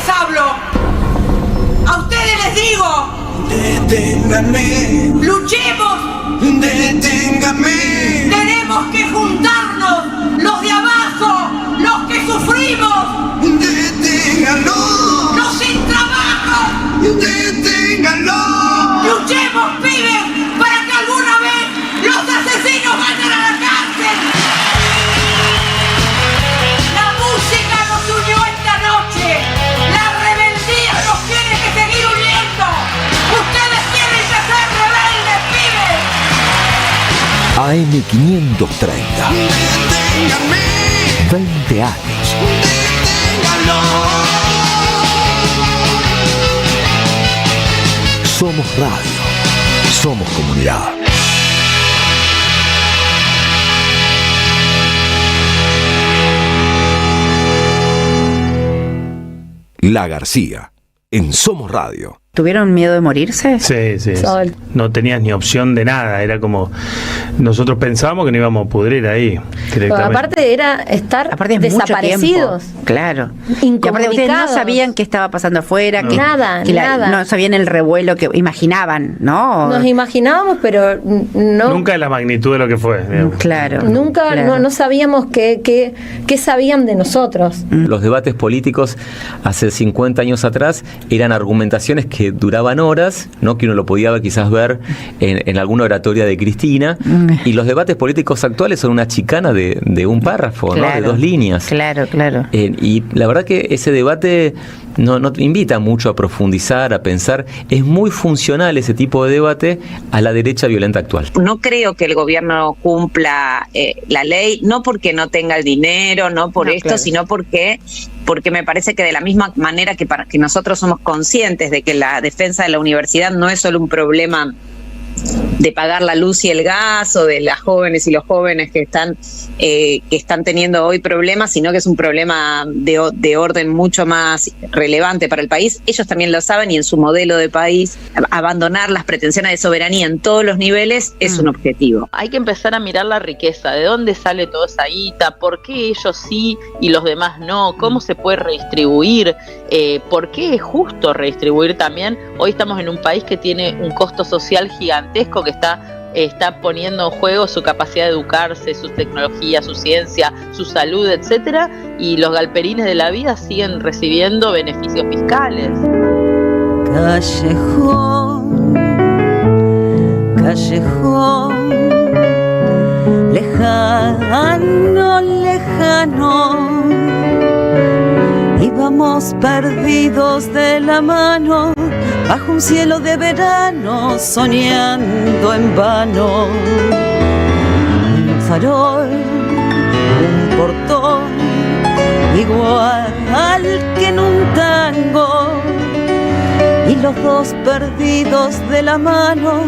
les hablo. A ustedes les digo: deténganme. Luchemos. Deténganme. Tenemos que juntarnos, los de abajo, los que sufrimos. Deténganlo. Los sin trabajo. Deténganlo. Luchemos, pibes, para que alguna vez los asesinos vayan a la cárcel. La música nos unió esta noche. La rebeldía nos tiene que seguir uniendo. Ustedes tienen que ser rebeldes, pibes. AM530. Deténganme. 20 años. Deténganlo. Somos radio. Somos comunidad. La García, en Somos Radio. ¿Tuvieron miedo de morirse? Sí. No tenías ni opción de nada. Era como... Nosotros pensábamos que no íbamos a pudrir ahí. Aparte era estar Aparte desaparecidos. Claro. Incomunicados. Y aparte ustedes no sabían qué estaba pasando afuera. No. Nada. No sabían el revuelo que imaginaban, ¿no? Nos imaginábamos, pero no. Nunca de la magnitud de lo que fue. Digamos. Claro. Nunca, claro. no sabíamos qué sabían de nosotros. Los debates políticos hace 50 años atrás eran argumentaciones que duraban horas, ¿no? Que uno lo podía quizás ver en alguna oratoria de Cristina, y los debates políticos actuales son una chicana de un párrafo, Claro. ¿no? De 2 líneas. Claro. Y la verdad que ese debate no invita mucho a profundizar, a pensar. Es muy funcional ese tipo de debate a la derecha violenta actual. No creo que el gobierno cumpla la ley, no porque no tenga el dinero, no por esto, claro, sino porque me parece que de la misma manera que nosotros somos conscientes de que la defensa de la universidad no es solo un problema de pagar la luz y el gas, o de las jóvenes y los jóvenes que están teniendo hoy problemas, sino que es un problema de orden mucho más relevante para el país. Ellos también lo saben, y en su modelo de país abandonar las pretensiones de soberanía en todos los niveles es un objetivo. Hay que empezar a mirar la riqueza, de dónde sale toda esa guita, por qué ellos sí y los demás no, cómo se puede redistribuir, por qué es justo redistribuir también. Hoy estamos en un país que tiene un costo social gigantesco, que está poniendo en juego su capacidad de educarse, su tecnología, su ciencia, su salud, etcétera, y los galperines de la vida siguen recibiendo beneficios fiscales. Callejón, lejano, íbamos perdidos de la mano, bajo un cielo de verano, soñando en vano. Un farol, un portón, igual que en un tango, y los dos perdidos de la mano,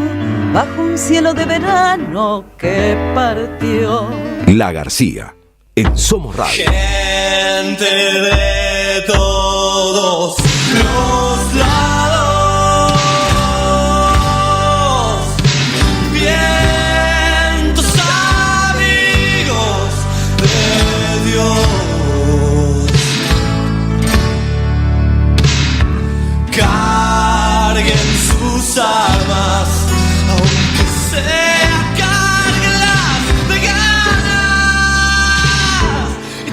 bajo un cielo de verano que partió. La García, en Somos Radio. Gente de todos los lados, vientos amigos de Dios, carguen sus armas, aunque sea carglas de ganas, y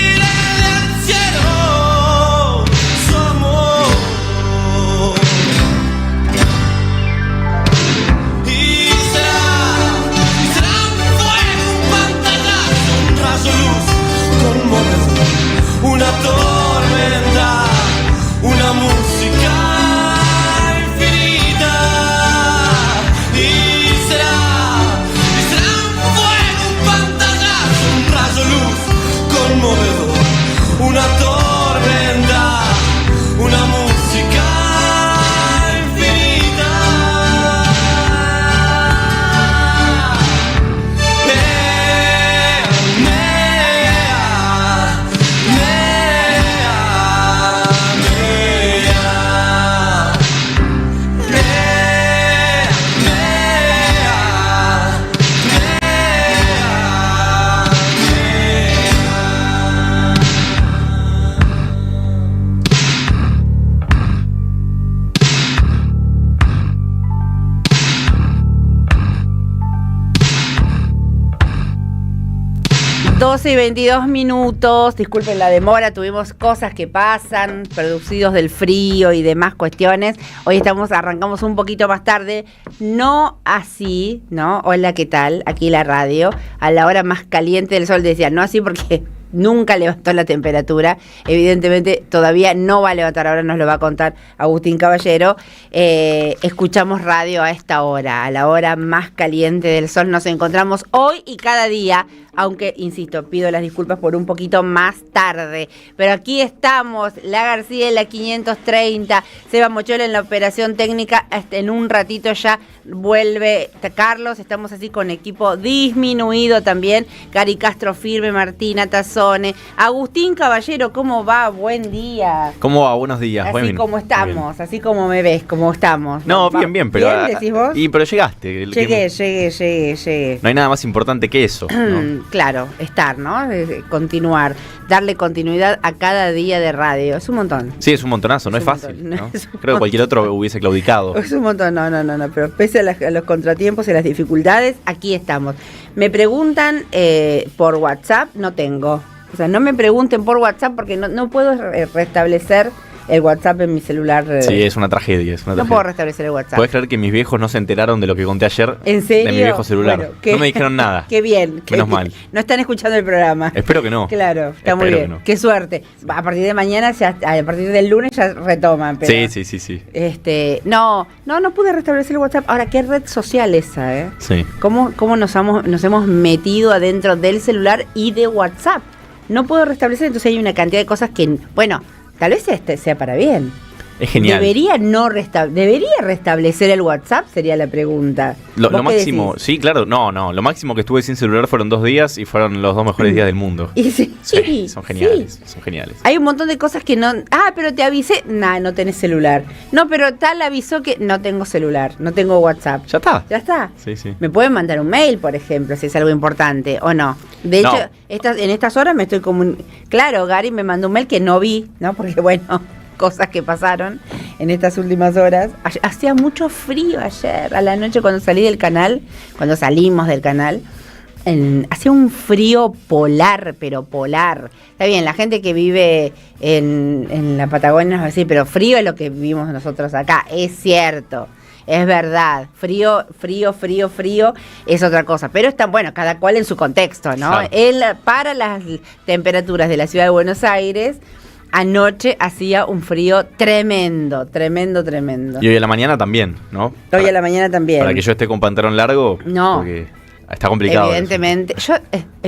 tiren 12 y 22 minutos, disculpen la demora, tuvimos cosas que pasan, producidos del frío y demás cuestiones. Hoy arrancamos un poquito más tarde, no así, ¿no? Hola, ¿qué tal? Aquí la radio, a la hora más caliente del sol, decía, no así porque nunca levantó la temperatura, evidentemente todavía no va a levantar, ahora nos lo va a contar Agustín Caballero. Escuchamos radio a esta hora, a la hora más caliente del sol, nos encontramos hoy y cada día, aunque, insisto, pido las disculpas por un poquito más tarde, pero aquí estamos, La García en la 530, Seba Mochola en la operación técnica, hasta en un ratito ya vuelve Carlos, estamos así con equipo disminuido también, Cari Castro firme, Martina Tazzone, Agustín Caballero, ¿cómo va? Buen día. ¿Cómo va? Buenos días. Así Bueno, como estamos, así como me ves, como estamos. No, bien, pero... ¿Bien, decís vos? Pero llegaste. Llegué. No hay nada más importante que eso, ¿no? Claro, estar, ¿no? Continuar, darle continuidad a cada día de radio. Es un montón. Sí, es un montonazo, no es fácil, ¿no? Creo que cualquier otro hubiese claudicado. Es un montón, no, pero pese a los contratiempos y las dificultades, aquí estamos. Me preguntan por WhatsApp, no tengo. O sea, no me pregunten por WhatsApp porque no puedo restablecer el WhatsApp en mi celular. Sí, es una tragedia. No puedo restablecer el WhatsApp. ¿Podés creer que mis viejos no se enteraron de lo que conté ayer? ¿En serio? De mi viejo celular. Bueno, no me dijeron nada. Qué bien. Menos mal. No están escuchando el programa. Espero que no. Claro, está muy bien. Qué suerte. A partir de mañana, a partir del lunes ya retoman. Pero, sí. No pude restablecer el WhatsApp. Ahora, ¿qué red social esa, eh? Sí. ¿Cómo nos hemos metido adentro del celular y de WhatsApp? No puedo restablecer, entonces hay una cantidad de cosas que, bueno, tal vez sea para bien. Es genial. ¿Debería restablecer el WhatsApp? Sería la pregunta. Lo máximo, decís? Sí, claro, no. Lo máximo que estuve sin celular fueron 2 días y fueron los 2 mejores días del mundo. Y sí, son geniales, son geniales. Hay un montón de cosas que no... pero te avisé. No tenés celular. No, pero tal avisó que no tengo celular, no tengo WhatsApp. Ya está. Sí. Me pueden mandar un mail, por ejemplo, si es algo importante o no. De hecho, en estas horas me estoy Claro, Gary me mandó un mail que no vi, ¿no? Porque bueno... cosas que pasaron en estas últimas horas. Hacía mucho frío ayer a la noche cuando salimos del canal. Hacía un frío polar, pero polar. Está bien, la gente que vive en la Patagonia nos va a decir, pero frío es lo que vivimos nosotros acá. Es cierto, es verdad. Frío es otra cosa. Pero está bueno, cada cual en su contexto, ¿no? Claro. Para las temperaturas de la ciudad de Buenos Aires, anoche hacía un frío tremendo. Y hoy a la mañana también, ¿no? Hoy a la mañana también. Para que yo esté con pantalón largo, no. Porque está complicado. Evidentemente. Yo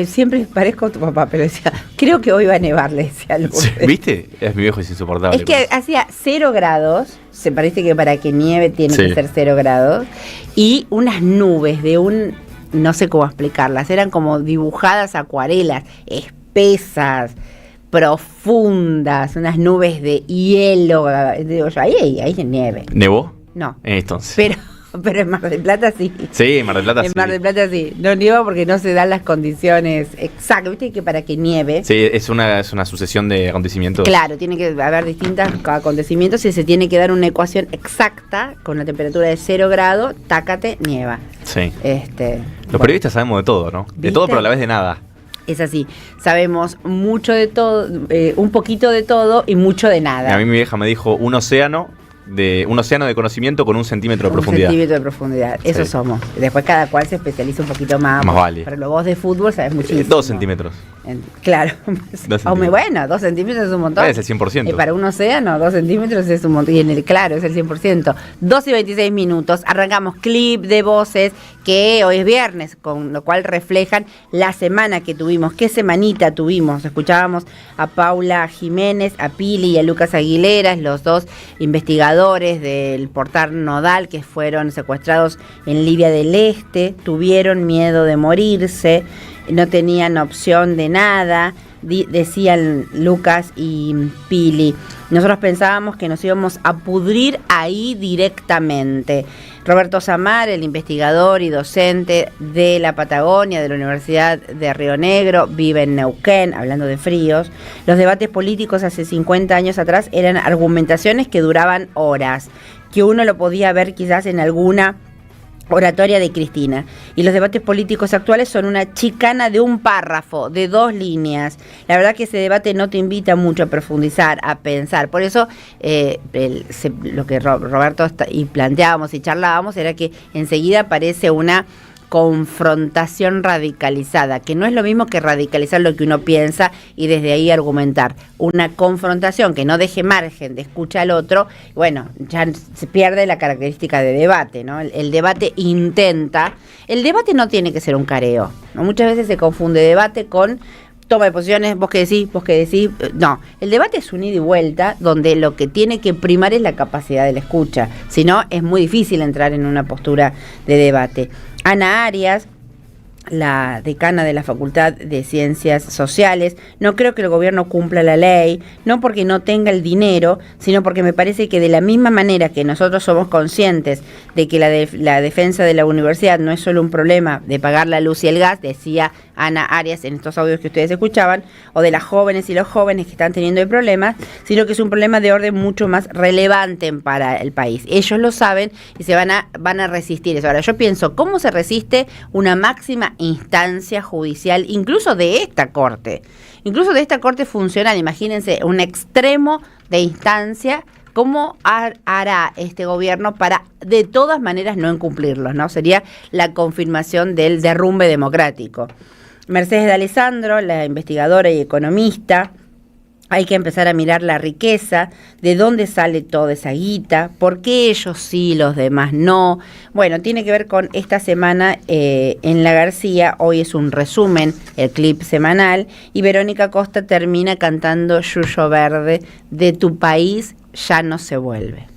siempre parezco a tu papá, pero decía, creo que hoy va a nevar, le decía algo. ¿Viste? Mi viejo es insoportable. Es que hacía 0 grados, se parece que para que nieve tiene que ser 0 grados, y unas nubes no sé cómo explicarlas, eran como dibujadas acuarelas, espesas, profundas, unas nubes de hielo. Digo yo, ahí hay nieve. ¿Nevó? No. Entonces. Pero en Mar del Plata sí. Sí, en Mar del Plata sí. En Mar del Plata sí. No nieva porque no se dan las condiciones exactas. Viste que para que nieve. Sí, es una sucesión de acontecimientos. Claro, tiene que haber distintos acontecimientos y se tiene que dar una ecuación exacta con una temperatura de 0 grados, tácate, nieva. Sí. Los periodistas sabemos de todo, ¿no? De todo, pero a la vez de nada. Es así, sabemos mucho de todo, un poquito de todo y mucho de nada. A mí mi vieja me dijo un océano de conocimiento con 1 centímetro de profundidad. 1 centímetro de profundidad, eso somos. Después cada cual se especializa un poquito más. Más vale. Pero vos de fútbol sabes muchísimo. 2 centímetros. Claro. 2 centímetros. Bueno, 2 centímetros es un montón. Es el 100%. Para un océano, 2 centímetros es un montón. Y claro, es el 100%. 12 y 26 minutos. Arrancamos clip de voces que hoy es viernes, con lo cual reflejan la semana que tuvimos. ¿Qué semanita tuvimos? Escuchábamos a Paula Jiménez, a Pili y a Lucas Aguilera, los 2 investigadores del portal Nodal que fueron secuestrados en Libia del Este, tuvieron miedo de morirse, no tenían opción de nada, decían Lucas y Pili. Nosotros pensábamos que nos íbamos a pudrir ahí directamente. Roberto Samar, el investigador y docente de la Patagonia, de la Universidad de Río Negro, vive en Neuquén, hablando de fríos. Los debates políticos hace 50 años atrás eran argumentaciones que duraban horas, que uno lo podía ver quizás en alguna oratoria de Cristina. Y los debates políticos actuales son una chicana de un párrafo, de 2 líneas. La verdad que ese debate no te invita mucho a profundizar, a pensar. Por eso lo que Roberto y planteábamos y charlábamos era que enseguida aparece una confrontación radicalizada, que no es lo mismo que radicalizar lo que uno piensa y desde ahí argumentar. Una confrontación que no deje margen de escucha al otro, bueno, ya se pierde la característica de debate, ¿no? El debate el debate no tiene que ser un careo, ¿no? Muchas veces se confunde debate con toma de posiciones, vos que decís. No, el debate es un ida y vuelta donde lo que tiene que primar es la capacidad de la escucha, si no es muy difícil entrar en una postura de debate. Ana Arias, la decana de la Facultad de Ciencias Sociales, no creo que el gobierno cumpla la ley, no porque no tenga el dinero, sino porque me parece que de la misma manera que nosotros somos conscientes de que la defensa de la universidad no es solo un problema de pagar la luz y el gas, decía Ana Arias en estos audios que ustedes escuchaban, o de las jóvenes y los jóvenes que están teniendo el problema, sino que es un problema de orden mucho más relevante para el país. Ellos lo saben y se van a resistir eso. Ahora, yo pienso, ¿cómo se resiste una máxima instancia judicial, incluso de esta corte funcional? Imagínense, un extremo de instancia. ¿Cómo hará este gobierno para de todas maneras no incumplirlos, ¿no? Sería la confirmación del derrumbe democrático. Mercedes de Alessandro, la investigadora y economista, hay que empezar a mirar la riqueza, de dónde sale toda esa guita, por qué ellos sí, los demás no. Bueno, tiene que ver con esta semana en La García. Hoy es un resumen, el clip semanal, y Verónica Costa termina cantando Yuyo Verde, de tu país ya no se vuelve.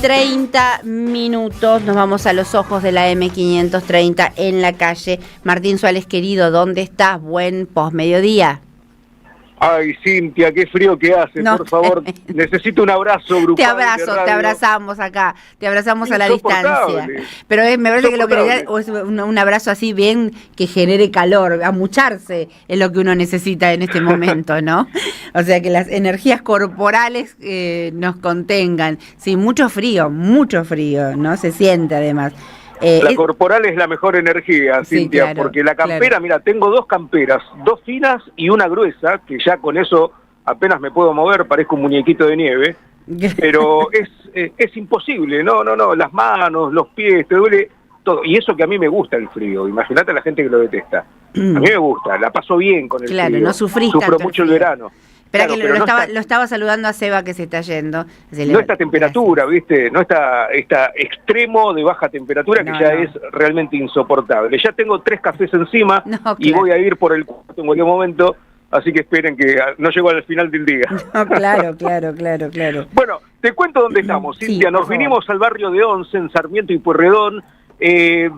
30 minutos, nos vamos a los ojos de la M530 en la calle. Martín Suárez, querido, ¿dónde estás? Buen posmediodía. Ay, Cintia, qué frío que hace, no, por favor, necesito un abrazo grupal. Te abrazamos acá, te abrazamos a la distancia. Pero me parece que lo que es un abrazo así bien que genere calor, amucharse es lo que uno necesita en este momento, ¿no? O sea, que las energías corporales nos contengan. Sí, mucho frío, ¿no? Se siente además. La corporal es la mejor energía, Cintia, sí, claro, porque la campera, claro. Mira, tengo 2 camperas, 2 finas y una gruesa, que ya con eso apenas me puedo mover, parezco un muñequito de nieve, pero es imposible, no, las manos, los pies, te duele todo, y eso que a mí me gusta el frío, imagínate a la gente que lo detesta, a mí me gusta, la paso bien con el frío, no sufrís sufro mucho el verano. Espera, claro, que lo estaba saludando a Seba, que se está yendo. No esta temperatura, ¿viste? No esta extremo de baja temperatura que ya es realmente insoportable. Ya tengo 3 cafés encima y voy a ir por el 4 en cualquier momento, así que esperen que no llego al final del día. No, claro. Bueno, te cuento dónde estamos, Cintia. Nos vinimos al barrio de Once, en Sarmiento y Pueyrredón,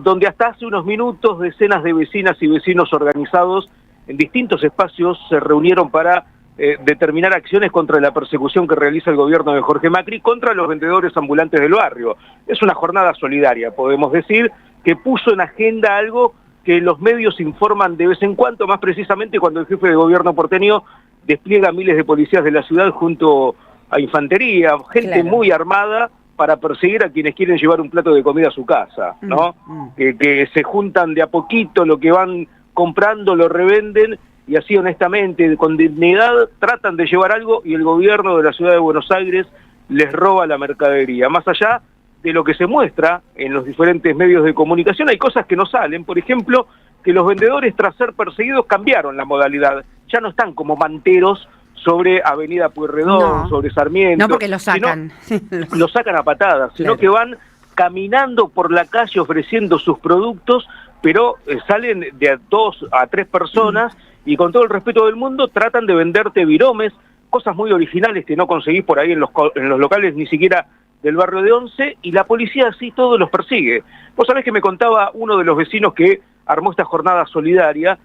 donde hasta hace unos minutos decenas de vecinas y vecinos organizados en distintos espacios se reunieron para determinar acciones contra la persecución que realiza el gobierno de Jorge Macri contra los vendedores ambulantes del barrio. Es una jornada solidaria, podemos decir, que puso en agenda algo que los medios informan de vez en cuando, más precisamente cuando el jefe de gobierno porteño despliega miles de policías de la ciudad junto a infantería, gente muy armada para perseguir a quienes quieren llevar un plato de comida a su casa, ¿no? Que se juntan de a poquito, lo que van comprando lo revenden, y así honestamente, con dignidad, tratan de llevar algo y el gobierno de la ciudad de Buenos Aires les roba la mercadería. Más allá de lo que se muestra en los diferentes medios de comunicación, hay cosas que no salen. Por ejemplo, que los vendedores, tras ser perseguidos, cambiaron la modalidad. Ya no están como manteros sobre Avenida Pueyrredón, sobre Sarmiento. No, porque lo sacan. Lo sacan a patadas, sino que van caminando por la calle ofreciendo sus productos, pero salen de a 2 a 3 personas y con todo el respeto del mundo tratan de venderte viromes, cosas muy originales que no conseguís por ahí en los locales ni siquiera del barrio de Once, y la policía así todos los persigue. Vos sabés que me contaba uno de los vecinos que armó esta jornada solidaria,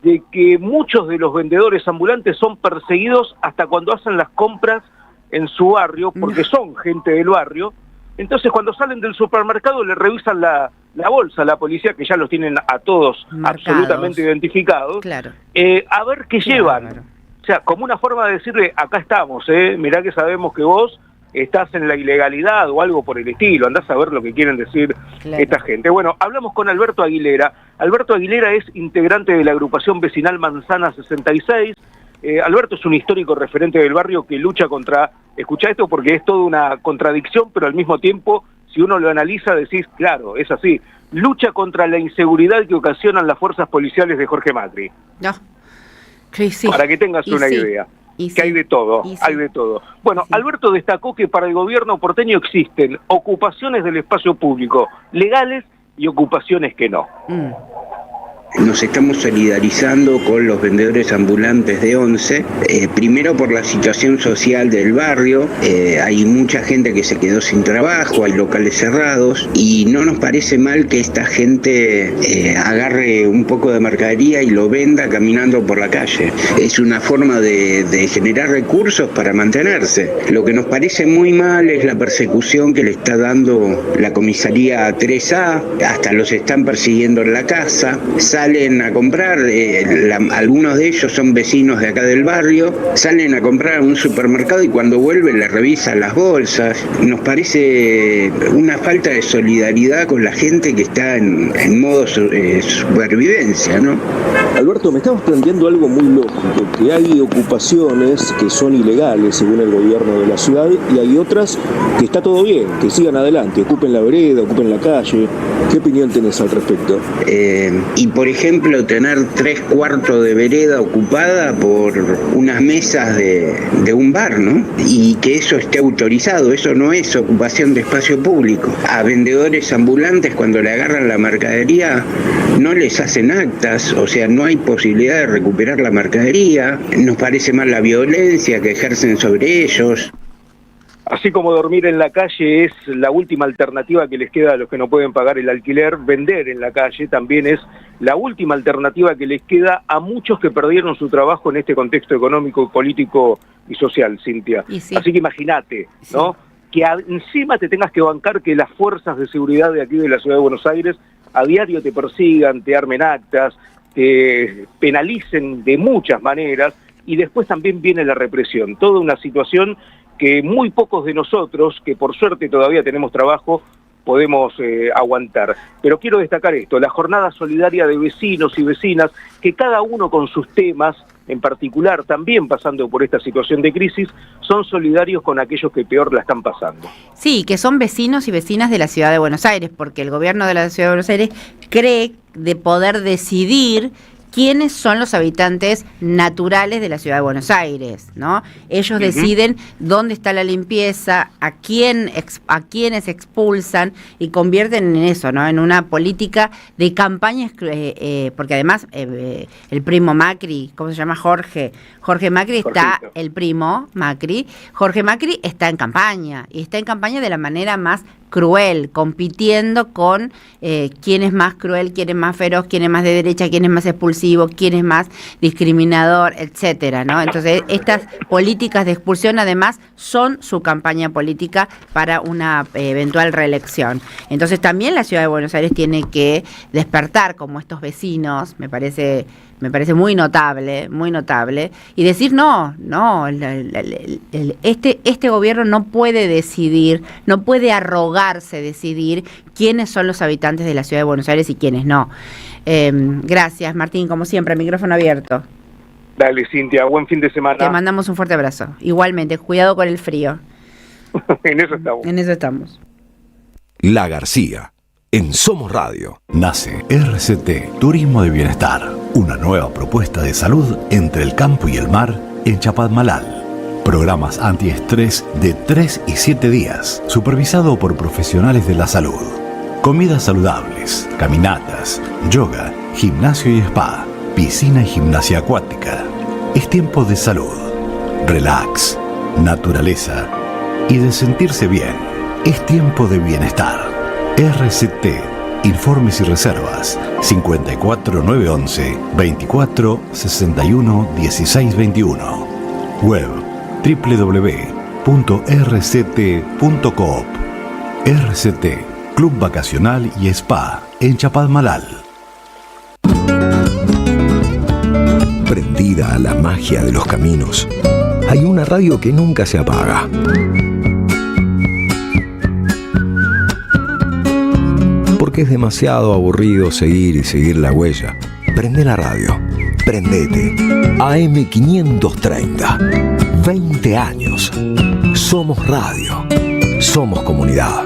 de que muchos de los vendedores ambulantes son perseguidos hasta cuando hacen las compras en su barrio, porque son gente del barrio. Entonces cuando salen del supermercado le revisan la bolsa a la policía, que ya los tienen a todos marcados, absolutamente identificados, a ver qué llevan. O sea, como una forma de decirle, acá estamos, mirá que sabemos que vos estás en la ilegalidad o algo por el estilo, andás a ver lo que quieren decir esta gente. Bueno, hablamos con Alberto Aguilera. Alberto Aguilera es integrante de la agrupación vecinal Manzana 66. Alberto es un histórico referente del barrio que lucha contra, escuchá esto porque es toda una contradicción, pero al mismo tiempo, si uno lo analiza, decís, claro, es así, lucha contra la inseguridad que ocasionan las fuerzas policiales de Jorge Macri. No. Sí. Para que tengas una idea. Que hay de todo, hay de todo. Bueno, Alberto destacó que para el gobierno porteño existen ocupaciones del espacio público legales y ocupaciones que no. Nos estamos solidarizando con los vendedores ambulantes de Once, primero por la situación social del barrio, hay mucha gente que se quedó sin trabajo, hay locales cerrados y no nos parece mal que esta gente agarre un poco de mercadería y lo venda caminando por la calle. Es una forma de generar recursos para mantenerse. Lo que nos parece muy mal es la persecución que le está dando la comisaría 3A, hasta los están persiguiendo en la casa, salen a comprar, algunos de ellos son vecinos de acá del barrio, salen a comprar a un supermercado y cuando vuelven les revisan las bolsas. Nos parece una falta de solidaridad con la gente que está en modo supervivencia, ¿no? Alberto, me estamos planteando algo muy lógico, que hay ocupaciones que son ilegales según el gobierno de la ciudad y hay otras que está todo bien, que sigan adelante, ocupen la vereda, ocupen la calle. ¿Qué opinión tenés al respecto? Y por ejemplo, tener 3/4 de vereda ocupada por unas mesas de un bar, ¿no? Y que eso esté autorizado, eso no es ocupación de espacio público. A vendedores ambulantes cuando le agarran la mercadería no les hacen actas, o sea, no hay posibilidad de recuperar la mercadería, nos parece mal la violencia que ejercen sobre ellos. Así como dormir en la calle es la última alternativa que les queda a los que no pueden pagar el alquiler, vender en la calle también es la última alternativa que les queda a muchos que perdieron su trabajo en este contexto económico, político y social, Cintia. Así que imagínate, ¿no? Que encima te tengas que bancar que las fuerzas de seguridad de aquí de la Ciudad de Buenos Aires a diario te persigan, te armen actas, te penalicen de muchas maneras y después también viene la represión. Toda una situación que muy pocos de nosotros, que por suerte todavía tenemos trabajo, podemos aguantar. Pero quiero destacar esto, la jornada solidaria de vecinos y vecinas, que cada uno con sus temas, en particular también pasando por esta situación de crisis, son solidarios con aquellos que peor la están pasando. Sí, que son vecinos y vecinas de la Ciudad de Buenos Aires, porque el gobierno de la Ciudad de Buenos Aires cree de poder decidir quiénes son los habitantes naturales de la Ciudad de Buenos Aires, ¿no? Ellos deciden dónde está la limpieza, a quiénes expulsan y convierten en eso, ¿no? En una política de campaña, porque además el primo Macri, ¿cómo se llama? Jorge Macri está, el primo Macri, Jorge Macri está en campaña, y está en campaña de la manera más cruel, compitiendo con quién es más cruel, quién es más feroz, quién es más de derecha, quién es más expulsivo, quién es más discriminador, etcétera, ¿no? Entonces, estas políticas de expulsión además son su campaña política para una eventual reelección. Entonces, también la Ciudad de Buenos Aires tiene que despertar como estos vecinos, me parece muy notable, y decir no, este gobierno no puede decidir, no puede arrogarse decidir quiénes son los habitantes de la Ciudad de Buenos Aires y quiénes no. Gracias, Martín, como siempre, micrófono abierto. Dale, Cintia, buen fin de semana. Te mandamos un fuerte abrazo. Igualmente, cuidado con el frío. En eso estamos. La García, en Somos Radio. Nace RCT Turismo de Bienestar, una nueva propuesta de salud entre el campo y el mar en Chapadmalal. Programas antiestrés de 3 y 7 días, supervisado por profesionales de la salud. Comidas saludables, caminatas, yoga, gimnasio y spa, piscina y gimnasia acuática. Es tiempo de salud, relax, naturaleza y de sentirse bien. Es tiempo de bienestar. RCT. Informes y reservas 54911 24 61 16 21. Web www.rct.coop. RCT, Club Vacacional y Spa en Chapadmalal. Prendida a la magia de los caminos, hay una radio que nunca se apaga. Porque es demasiado aburrido seguir y seguir la huella. Prende la radio. Prendete. AM530. 20 años. Somos radio. Somos comunidad.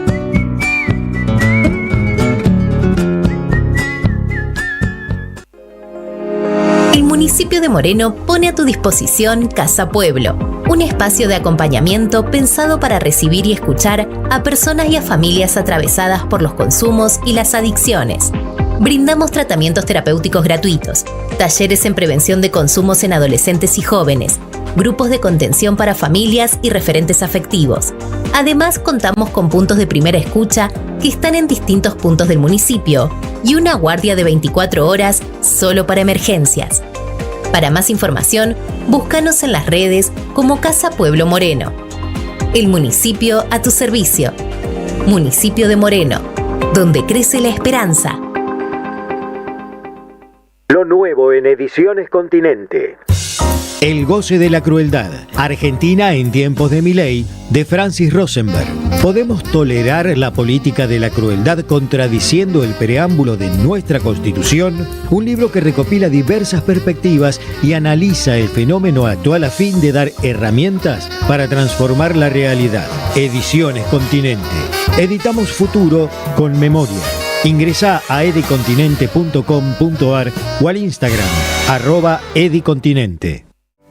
El municipio de Moreno pone a tu disposición Casa Pueblo, un espacio de acompañamiento pensado para recibir y escuchar a personas y a familias atravesadas por los consumos y las adicciones. Brindamos tratamientos terapéuticos gratuitos, talleres en prevención de consumos en adolescentes y jóvenes, grupos de contención para familias y referentes afectivos. Además, contamos con puntos de primera escucha que están en distintos puntos del municipio y una guardia de 24 horas solo para emergencias. Para más información, búscanos en las redes como Casa Pueblo Moreno. El municipio a tu servicio. Municipio de Moreno, donde crece la esperanza. Lo nuevo en Ediciones Continente. El goce de la crueldad. Argentina en tiempos de Milei, de Francis Rosenberg. ¿Podemos tolerar la política de la crueldad contradiciendo el preámbulo de nuestra Constitución? Un libro que recopila diversas perspectivas y analiza el fenómeno actual a fin de dar herramientas para transformar la realidad. Ediciones Continente. Editamos futuro con memoria. Ingresá a edicontinente.com.ar o al Instagram @edicontinente.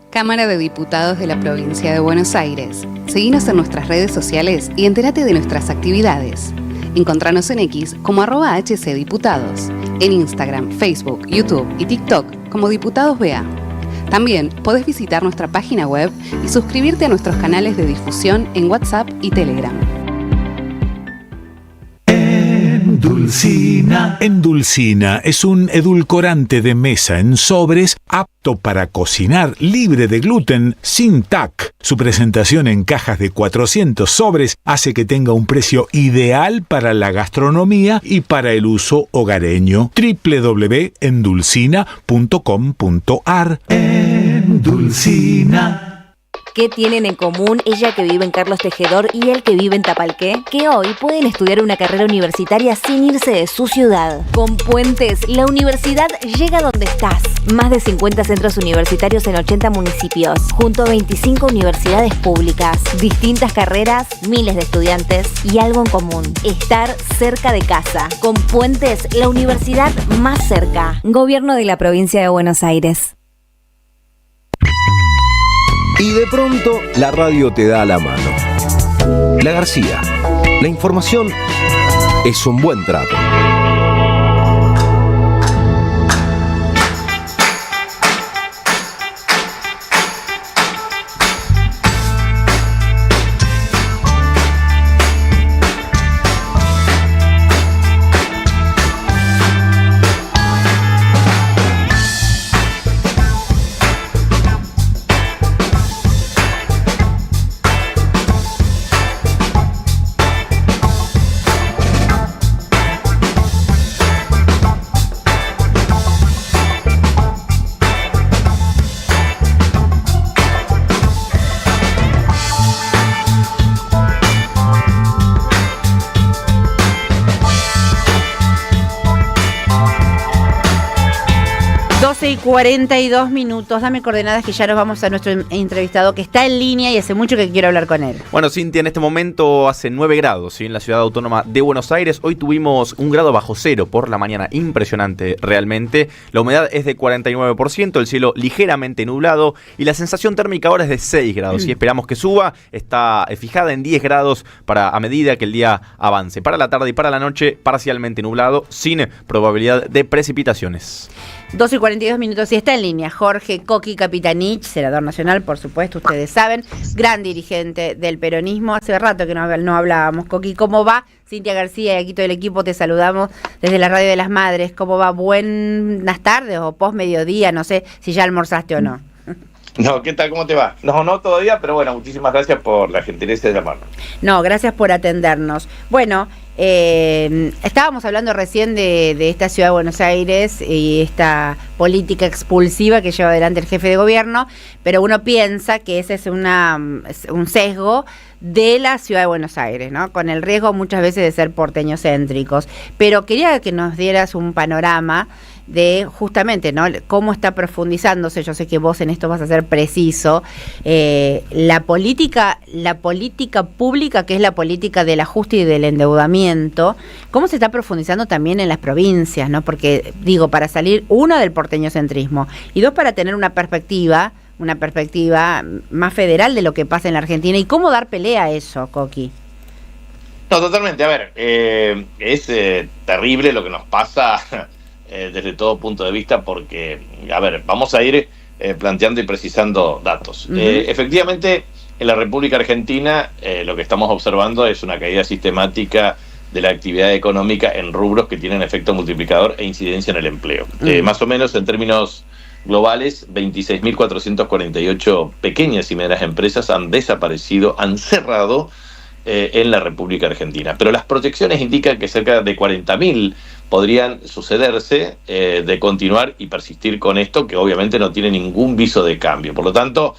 Cámara de Diputados de la Provincia de Buenos Aires. Seguinos en nuestras redes sociales y entérate de nuestras actividades. Encontranos en X como @HCDiputados, en Instagram, Facebook, YouTube y TikTok como Diputados BA. También podés visitar nuestra página web y suscribirte a nuestros canales de difusión en WhatsApp y Telegram. Endulcina. Endulcina es un edulcorante de mesa en sobres apto para cocinar, libre de gluten, sin TAC. Su presentación en cajas de 400 sobres hace que tenga un precio ideal para la gastronomía y para el uso hogareño. www.endulcina.com.ar. Endulcina. ¿Qué tienen en común ella que vive en Carlos Tejedor y él que vive en Tapalqué? Que hoy pueden estudiar una carrera universitaria sin irse de su ciudad. Con Puentes, la universidad llega donde estás. Más de 50 centros universitarios en 80 municipios, junto a 25 universidades públicas. Distintas carreras, miles de estudiantes y algo en común: estar cerca de casa. Con Puentes, la universidad más cerca. Gobierno de la Provincia de Buenos Aires. Y de pronto, la radio te da la mano. La García. La información es un buen trato. 42 minutos. Dame coordenadas que ya nos vamos a nuestro entrevistado que está en línea y hace mucho que quiero hablar con él. Bueno, Cintia, en este momento hace 9 grados, ¿sí? En la ciudad autónoma de Buenos Aires. Hoy tuvimos 1 grado bajo cero por la mañana. Impresionante realmente. La humedad es de 49%, el cielo ligeramente nublado y la sensación térmica ahora es de 6 grados. Y esperamos que suba. Está fijada en 10 grados a medida que el día avance. Para la tarde y para la noche, parcialmente nublado, sin probabilidad de precipitaciones. 12 y 42 minutos y está en línea Jorge Coqui Capitanich, senador nacional, por supuesto, ustedes saben, gran dirigente del peronismo. Hace rato que no hablábamos. Coqui, ¿cómo va? Cintia García y aquí todo el equipo te saludamos desde la Radio de las Madres. ¿Cómo va? Buenas tardes o post mediodía, no sé si ya almorzaste o no. No, ¿qué tal? ¿Cómo te va? No todavía, pero bueno, muchísimas gracias por la gentileza de llamarnos. No, gracias por atendernos. Bueno, estábamos hablando recién de esta ciudad de Buenos Aires y esta política expulsiva que lleva adelante el jefe de gobierno, pero uno piensa que ese es un sesgo de la ciudad de Buenos Aires, ¿no? Con el riesgo muchas veces de ser porteñocéntricos. Pero quería que nos dieras un panorama de justamente, ¿no?, cómo está profundizándose. Yo sé que vos en esto vas a ser preciso, la política pública, que es la política del ajuste y del endeudamiento, cómo se está profundizando también en las provincias, ¿no? Porque digo, para salir, uno, del porteñocentrismo y dos, para tener una perspectiva más federal de lo que pasa en la Argentina y cómo dar pelea a eso, Coqui. No, totalmente. A ver, es terrible lo que nos pasa desde todo punto de vista porque, a ver, vamos a ir planteando y precisando datos. Efectivamente, en la República Argentina lo que estamos observando es una caída sistemática de la actividad económica en rubros que tienen efecto multiplicador e incidencia en el empleo. Más o menos en términos globales, 26.448 pequeñas y medianas empresas han desaparecido, han cerrado en la República Argentina. Pero las proyecciones indican que cerca de 40.000 podrían sucederse de continuar y persistir con esto, que obviamente no tiene ningún viso de cambio. Por lo tanto,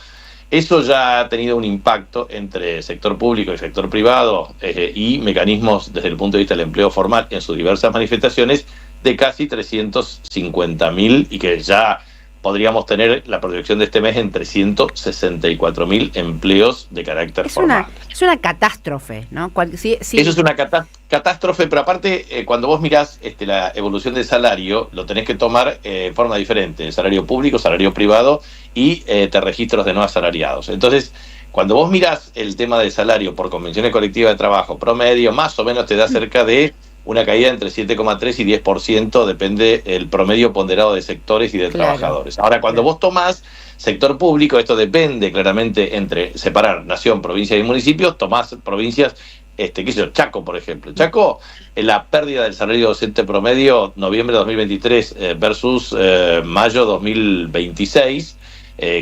eso ya ha tenido un impacto entre sector público y sector privado y mecanismos desde el punto de vista del empleo formal en sus diversas manifestaciones de casi 350.000 y que ya podríamos tener la proyección de este mes en 364.000 empleos de carácter formal. Es una catástrofe, ¿no? Sí. Eso es una catástrofe, pero aparte, cuando vos mirás la evolución del salario, lo tenés que tomar en forma diferente: salario público, salario privado y te registros de no asalariados. Entonces, cuando vos mirás el tema del salario por convenciones colectivas de trabajo promedio, más o menos te da cerca de una caída entre 7,3 y 10%, depende el promedio ponderado de sectores y de trabajadores. Ahora, cuando vos tomás sector público, esto depende claramente entre separar nación, provincia y municipios. Tomás provincias, qué sé yo, Chaco, por ejemplo. Chaco, la pérdida del salario docente promedio, noviembre de 2023 versus mayo 2026,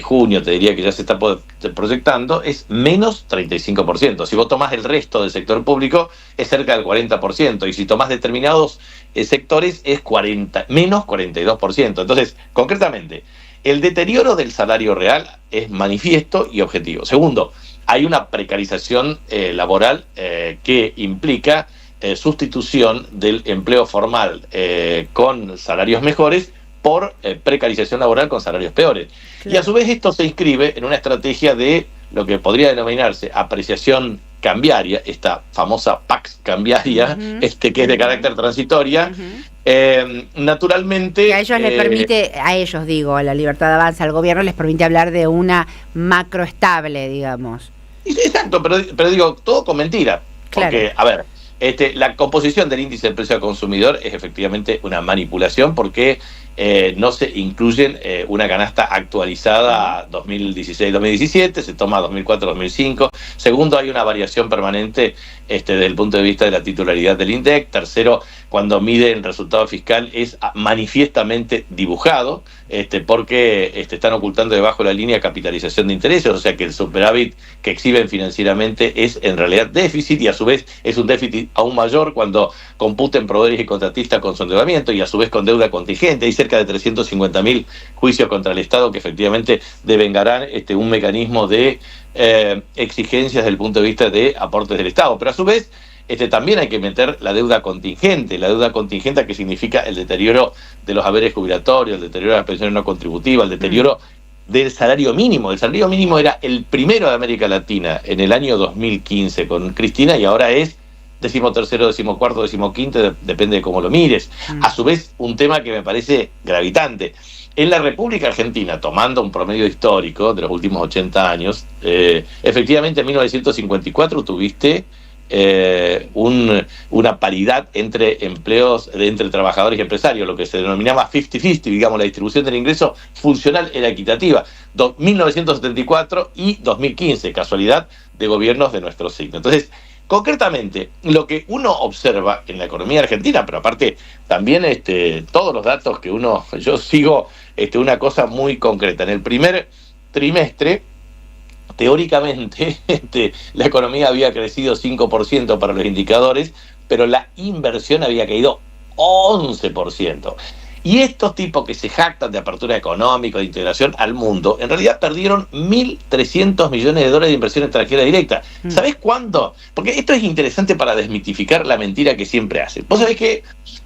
junio te diría que ya se está proyectando, es menos 35%. Si vos tomás el resto del sector público, es cerca del 40%, y si tomás determinados sectores, es menos 42%. Entonces, concretamente, el deterioro del salario real es manifiesto y objetivo. Segundo, hay una precarización laboral que implica sustitución del empleo formal con salarios mejores por precarización laboral con salarios peores. Claro. Y a su vez esto se inscribe en una estrategia de lo que podría denominarse apreciación cambiaria, esta famosa Pax cambiaria, que es de carácter transitoria. Naturalmente... Que a ellos les permite, a la Libertad Avanza, al gobierno les permite hablar de una macroestable, digamos. Exacto, pero digo, todo con mentira. Claro. Porque, a ver, la composición del índice de precio al consumidor es efectivamente una manipulación porque no se incluyen una canasta actualizada 2016-2017, se toma 2004-2005. Segundo, hay una variación permanente desde el punto de vista de la titularidad del INDEC. Tercero, cuando mide el resultado fiscal es manifiestamente dibujado, porque están ocultando debajo de la línea capitalización de intereses, o sea que el superávit que exhiben financieramente es en realidad déficit, y a su vez es un déficit aún mayor cuando computen proveedores y contratistas con su endeudamiento y a su vez con deuda contingente. Hay cerca de 350.000 juicios contra el Estado que efectivamente devengarán un mecanismo de exigencias desde el punto de vista de aportes del Estado, pero a su vez también hay que meter la deuda contingente que significa el deterioro de los haberes jubilatorios, el deterioro de las pensiones no contributivas, el deterioro del salario mínimo. El salario mínimo era el primero de América Latina en el año 2015 con Cristina y ahora es 13º, 14º, 15º, depende de cómo lo mires. A su vez, un tema que me parece gravitante. En la República Argentina, tomando un promedio histórico de los últimos 80 años, efectivamente en 1954 tuviste una paridad entre empleos, entre trabajadores y empresarios, lo que se denominaba 50-50, digamos, la distribución del ingreso funcional era equitativa. 1974 y 2015, casualidad de gobiernos de nuestro signo. Entonces, concretamente, lo que uno observa en la economía argentina, pero aparte también todos los datos que yo sigo una cosa muy concreta. En el primer trimestre, teóricamente, la economía había crecido 5% para los indicadores, pero la inversión había caído 11%. Y estos tipos que se jactan de apertura económica, de integración al mundo, en realidad perdieron 1.300 millones de dólares de inversión extranjera directa. ¿Sabés cuánto? Porque esto es interesante para desmitificar la mentira que siempre hacen. Vos sabés que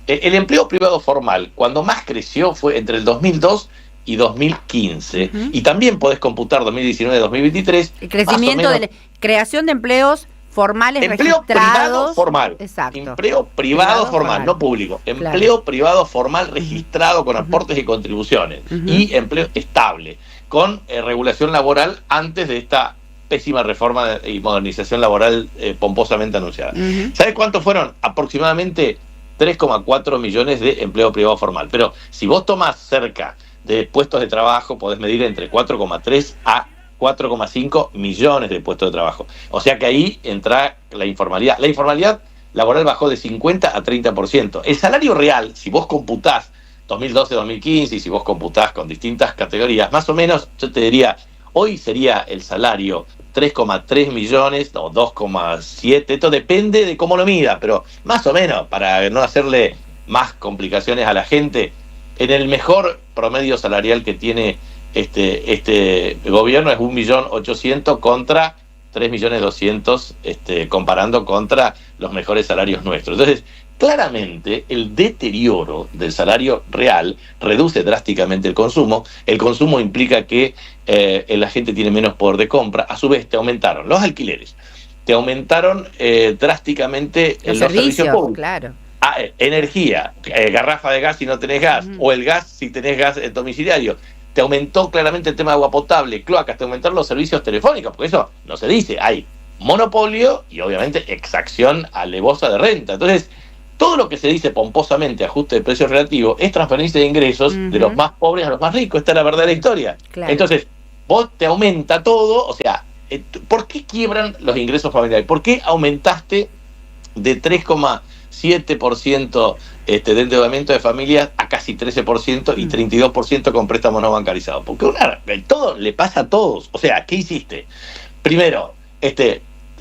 el empleo privado formal, cuando más creció, fue entre el 2002 y 2015. Y también podés computar 2019-2023. El crecimiento de la creación de empleos formales empleo registrados. Privado formal. Exacto. Empleo privado formal, no público. Empleo privado formal registrado con aportes y contribuciones. Y empleo estable, con regulación laboral antes de esta pésima reforma y modernización laboral pomposamente anunciada. ¿Sabes cuántos fueron? Aproximadamente 3,4 millones de empleo privado formal. Pero si vos tomás cerca de puestos de trabajo, podés medir entre 4,3 a 4,5 millones de puestos de trabajo. O sea que ahí entra la informalidad. La informalidad laboral bajó de 50 a 30%. El salario real, si vos computás 2012-2015 y si vos computás con distintas categorías, más o menos, yo te diría, hoy sería el salario 3,3 millones o 2,7. Esto depende de cómo lo mida, pero más o menos, para no hacerle más complicaciones a la gente, en el mejor promedio salarial que tiene este gobierno es 1.800.000 contra 3.200.000, comparando contra los mejores salarios nuestros. Entonces, claramente el deterioro del salario real reduce drásticamente el consumo. El consumo implica que la gente tiene menos poder de compra. A su vez, te aumentaron los alquileres, te aumentaron drásticamente los servicios públicos. Claro. Energía, garrafa de gas si no tenés gas, o el gas si tenés gas domiciliario. Te aumentó claramente el tema de agua potable, cloacas, te aumentaron los servicios telefónicos, porque eso no se dice. Hay monopolio y obviamente exacción alevosa de renta. Entonces, todo lo que se dice pomposamente ajuste de precios relativos es transferencia de ingresos de los más pobres a los más ricos. Esta es la verdadera historia. Claro. Entonces, vos te aumenta todo, o sea, ¿por qué quiebran los ingresos familiares? ¿Por qué aumentaste de 3,7% de endeudamiento de familias a casi 13% y 32% con préstamos no bancarizados? Porque todo le pasa a todos. O sea, ¿qué hiciste? Primero,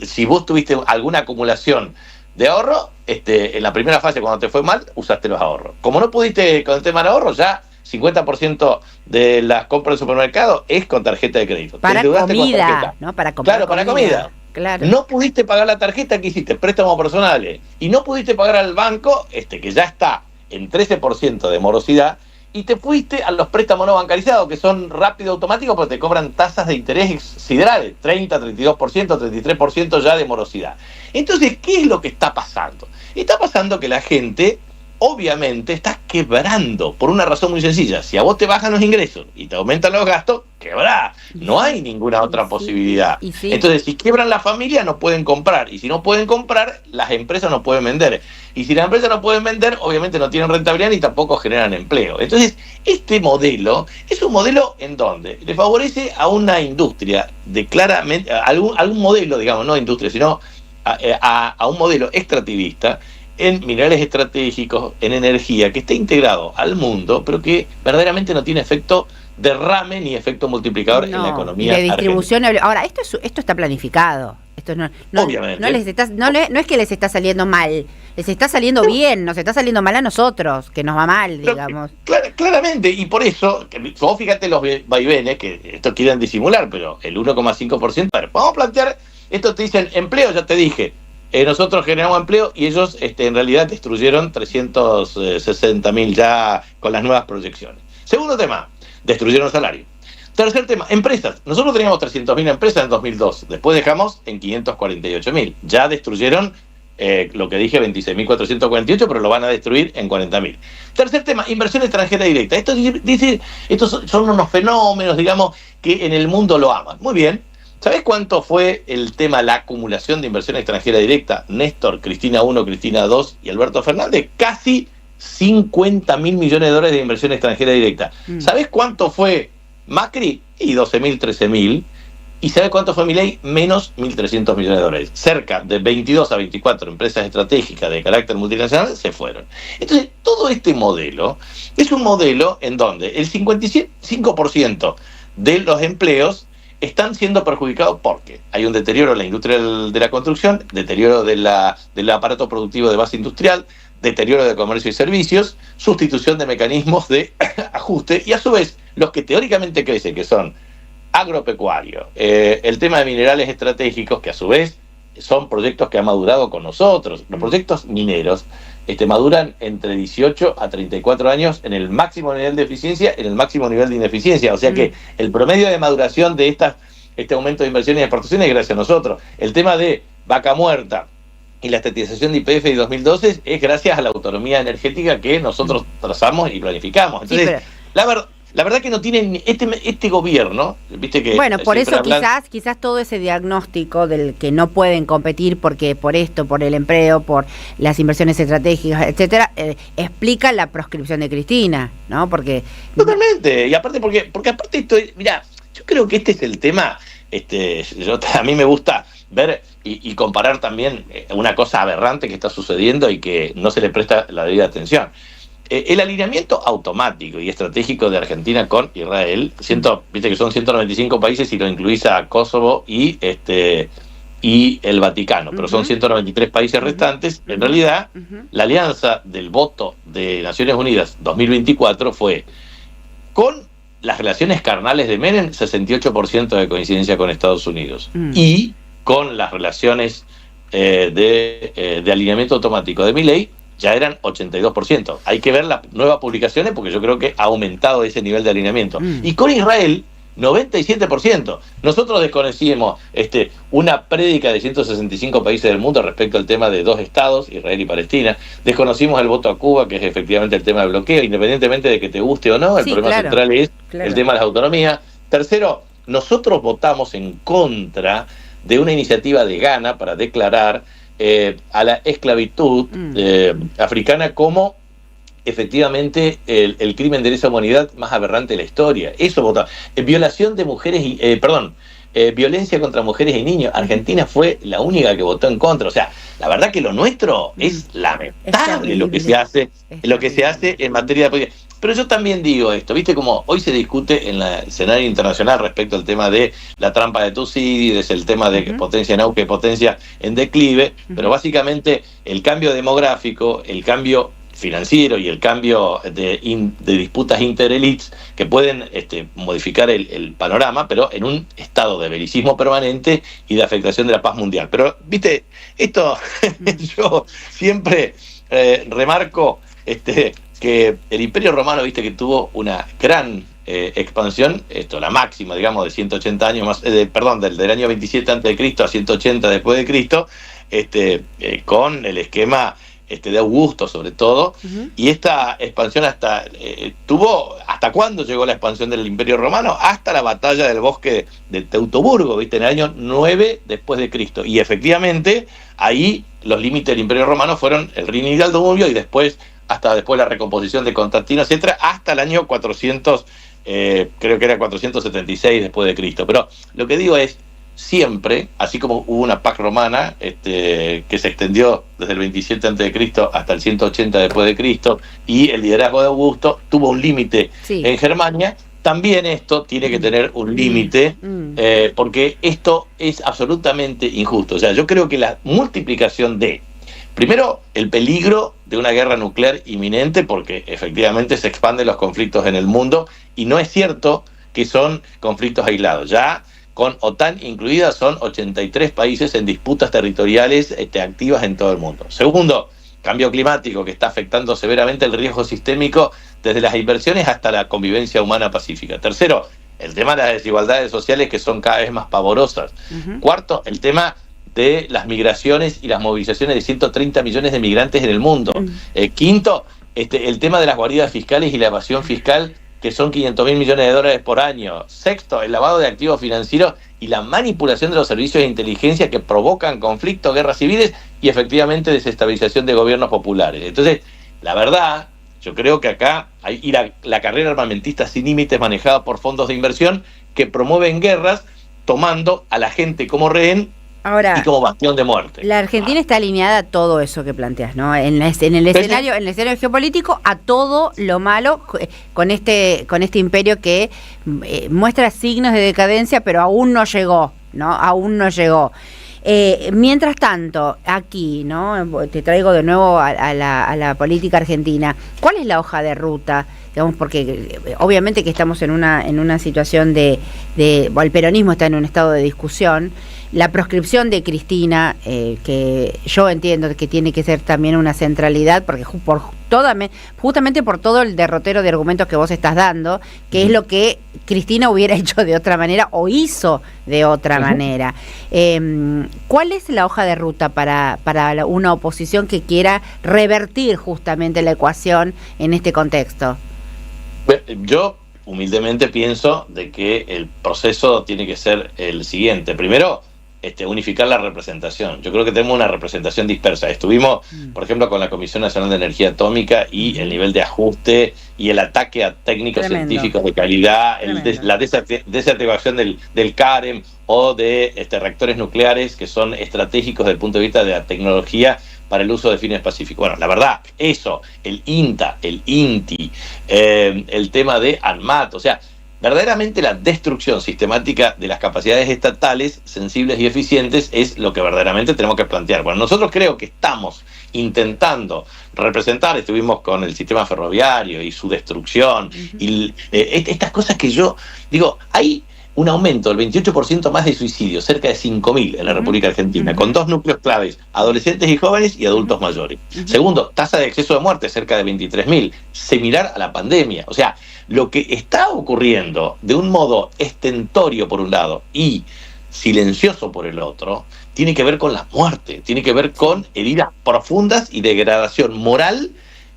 si vos tuviste alguna acumulación de ahorro, en la primera fase cuando te fue mal, usaste los ahorros. Como no pudiste con el tema del ahorro, ya 50% de las compras del supermercado es con tarjeta de crédito. Para comida, ¿no? Para comprar. Claro, para comida. Claro. No pudiste pagar la tarjeta, ¿qué hiciste? Préstamos personales. Y no pudiste pagar al banco, que ya está en 13% de morosidad, y te fuiste a los préstamos no bancarizados, que son rápido automáticos, porque te cobran tasas de interés siderales, 30, 32%, 33% ya de morosidad. Entonces, ¿qué es lo que está pasando? Está pasando que la gente, obviamente, está quebrando por una razón muy sencilla. Si a vos te bajan los ingresos y te aumentan los gastos, quebrá. No hay ninguna otra posibilidad. Entonces, si quiebran la familia, no pueden comprar. Y si no pueden comprar, las empresas no pueden vender. Y si las empresas no pueden vender, obviamente no tienen rentabilidad ni tampoco generan empleo. Entonces, este modelo es un modelo en donde le favorece a una industria de claramente, algún modelo, digamos, no industria, sino a un modelo extractivista en minerales estratégicos, en energía, que está integrado al mundo, pero que verdaderamente no tiene efecto derrame ni efecto multiplicador en la economía de distribución. Ahora, esto está planificado. Esto obviamente. No es que les está saliendo mal, les está saliendo bien, nos está saliendo mal a nosotros, que nos va mal, digamos. Claramente, y por eso, vos fíjate los vaivenes, que esto quieren disimular, pero el 1,5%, vamos a plantear, esto te dicen empleo, ya te dije, nosotros generamos empleo y ellos en realidad destruyeron 360.000 ya con las nuevas proyecciones. Segundo tema, destruyeron salario. Tercer tema, empresas. Nosotros teníamos 300.000 empresas en 2002, después dejamos en 548.000. Ya destruyeron lo que dije, 26.448, pero lo van a destruir en 40.000. Tercer tema, inversión extranjera directa. Estos son unos fenómenos, digamos, que en el mundo lo aman. Muy bien. ¿Sabés cuánto fue el tema, la acumulación de inversión extranjera directa? Néstor, Cristina 1, Cristina 2 y Alberto Fernández. Casi 50.000 millones de dólares de inversión extranjera directa. ¿Sabés cuánto fue Macri? Y 12.000, 13.000. ¿Y sabés cuánto fue Milei? Menos 1.300 millones de dólares. Cerca de 22 a 24 empresas estratégicas de carácter multinacional se fueron. Entonces, todo este modelo es un modelo en donde el 55% de los empleos están siendo perjudicados porque hay un deterioro en la industria de la construcción, deterioro del aparato productivo de base industrial, deterioro de comercio y servicios, sustitución de mecanismos de ajuste y a su vez los que teóricamente crecen, que son agropecuario, el tema de minerales estratégicos, que a su vez son proyectos que han madurado con nosotros. Los proyectos mineros maduran entre 18 a 34 años en el máximo nivel de eficiencia, en el máximo nivel de ineficiencia. O sea que el promedio de maduración de este aumento de inversiones y exportaciones es gracias a nosotros. El tema de Vaca Muerta y la estatización de YPF de 2012 es gracias a la autonomía energética que nosotros trazamos y planificamos. Entonces, la verdad que no tienen este gobierno, viste que bueno, por eso quizás todo ese diagnóstico del que no pueden competir porque por esto, por el empleo, por las inversiones estratégicas, etcétera, explica la proscripción de Cristina, ¿no? Porque totalmente, y aparte porque aparte esto, mirá, yo creo que este es el tema, a mí me gusta ver y comparar también una cosa aberrante que está sucediendo y que no se le presta la debida atención. El alineamiento automático y estratégico de Argentina con Israel, viste que son 195 países si lo incluís a Kosovo y el Vaticano, pero son 193 países restantes. En realidad, la alianza del voto de Naciones Unidas 2024 fue con las relaciones carnales de Menem, 68% de coincidencia con Estados Unidos, y con las relaciones de alineamiento automático de Milei, ya eran 82%. Hay que ver las nuevas publicaciones porque yo creo que ha aumentado ese nivel de alineamiento. Y con Israel, 97%. Nosotros desconocíamos una prédica de 165 países del mundo respecto al tema de dos estados, Israel y Palestina. Desconocimos el voto a Cuba, que es efectivamente el tema del bloqueo, independientemente de que te guste o no. El problema central es el tema de las autonomías. Tercero, nosotros votamos en contra de una iniciativa de Ghana para declarar a la esclavitud africana como efectivamente el crimen de lesa humanidad más aberrante de la historia. Eso votaba. Violación de mujeres y violencia contra mujeres y niños. Argentina fue la única que votó en contra. O sea, la verdad que lo nuestro es lamentable lo que se hace en materia de política. Pero yo también digo esto, viste como hoy se discute en el escenario internacional respecto al tema de la trampa de Tucídides, el tema de potencia en auge, potencia en declive, pero básicamente el cambio demográfico, el cambio financiero y el cambio de disputas interelites que pueden modificar el panorama, pero en un estado de belicismo permanente y de afectación de la paz mundial. Pero, viste, esto yo siempre remarco que el Imperio Romano, viste que tuvo una gran expansión, la máxima, digamos, de 180 años más, del año 27 a.C. a 180 después de Cristo, con el esquema de Augusto sobre todo, y esta expansión ¿hasta cuándo llegó la expansión del Imperio Romano? Hasta la batalla del bosque de Teutoburgo, ¿viste? En el año 9 después de Cristo, y efectivamente ahí los límites del Imperio Romano fueron el Rin y el Danubio, y hasta después la recomposición de Constantino, etcétera, hasta el año 400, creo que era 476 después de Cristo. Pero lo que digo es, siempre, así como hubo una Pax Romana que se extendió desde el 27 a.C. hasta el 180 después de Cristo, y el liderazgo de Augusto tuvo un límite en Germania, también esto tiene que tener un límite, porque esto es absolutamente injusto. O sea, yo creo que la multiplicación primero, el peligro de una guerra nuclear inminente, porque efectivamente se expanden los conflictos en el mundo, y no es cierto que son conflictos aislados. Ya con OTAN incluida, son 83 países en disputas territoriales activas en todo el mundo. Segundo, cambio climático que está afectando severamente el riesgo sistémico desde las inversiones hasta la convivencia humana pacífica. Tercero, el tema de las desigualdades sociales que son cada vez más pavorosas. Cuarto, el tema de las migraciones y las movilizaciones de 130 millones de migrantes en el mundo. Quinto, el tema de las guaridas fiscales y la evasión fiscal, que son 500.000 millones de dólares por año. Sexto, el lavado de activos financieros y la manipulación de los servicios de inteligencia que provocan conflictos, guerras civiles y efectivamente desestabilización de gobiernos populares. Entonces, la verdad, yo creo que acá hay la carrera armamentista sin límites manejada por fondos de inversión que promueven guerras tomando a la gente como rehén y como bastión de muerte. La Argentina está alineada a todo eso que planteas, ¿no? En el escenario geopolítico, a todo lo malo con este imperio que muestra signos de decadencia, pero aún no llegó, ¿no? Aún no llegó. Mientras tanto, aquí, ¿no? Te traigo de nuevo a la política argentina. ¿Cuál es la hoja de ruta? Digamos, porque obviamente que estamos en una situación el peronismo está en un estado de discusión. La proscripción de Cristina, que yo entiendo que tiene que ser también una centralidad, porque justamente por todo el derrotero de argumentos que vos estás dando, que es lo que Cristina hubiera hecho de otra manera o hizo de otra manera. ¿Cuál es la hoja de ruta para una oposición que quiera revertir justamente la ecuación en este contexto? Yo humildemente pienso de que el proceso tiene que ser el siguiente. Primero, unificar la representación. Yo creo que tenemos una representación dispersa. Estuvimos, por ejemplo, con la Comisión Nacional de Energía Atómica y el nivel de ajuste y el ataque a técnicos científicos de calidad, la desertificación del CAREM o de reactores nucleares que son estratégicos desde el punto de vista de la tecnología para el uso de fines pacíficos. Bueno, la verdad, eso, el INTA, el INTI, el tema de ANMAT, o sea, verdaderamente la destrucción sistemática de las capacidades estatales sensibles y eficientes es lo que verdaderamente tenemos que plantear. Bueno, nosotros creo que estamos intentando representar, estuvimos con el sistema ferroviario y su destrucción, y estas cosas que yo digo, hay un aumento del 28% más de suicidios, cerca de 5.000 en la República Argentina, con dos núcleos claves, adolescentes y jóvenes y adultos mayores. Segundo, tasa de exceso de muerte, cerca de 23.000, similar a la pandemia. O sea, lo que está ocurriendo de un modo estentorio por un lado y silencioso por el otro, tiene que ver con la muerte, tiene que ver con heridas profundas y degradación moral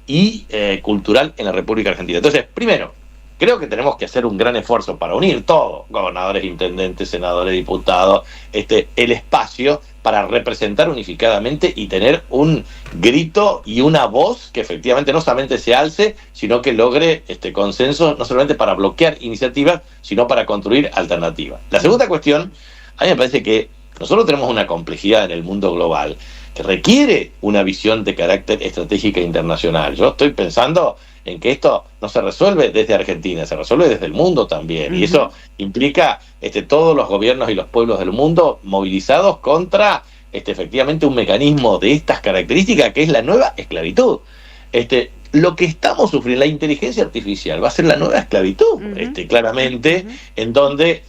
y cultural en la República Argentina. Entonces, primero, creo que tenemos que hacer un gran esfuerzo para unir todo, gobernadores, intendentes, senadores, diputados, el espacio para representar unificadamente y tener un grito y una voz que efectivamente no solamente se alce, sino que logre consenso, no solamente para bloquear iniciativas, sino para construir alternativas. La segunda cuestión, a mí me parece que nosotros tenemos una complejidad en el mundo global que requiere una visión de carácter estratégica internacional. Yo estoy pensando en que esto no se resuelve desde Argentina, se resuelve desde el mundo también. Y eso implica todos los gobiernos y los pueblos del mundo movilizados contra efectivamente un mecanismo de estas características que es la nueva esclavitud. Lo que estamos sufriendo, la inteligencia artificial, va a ser la nueva esclavitud, claramente, en donde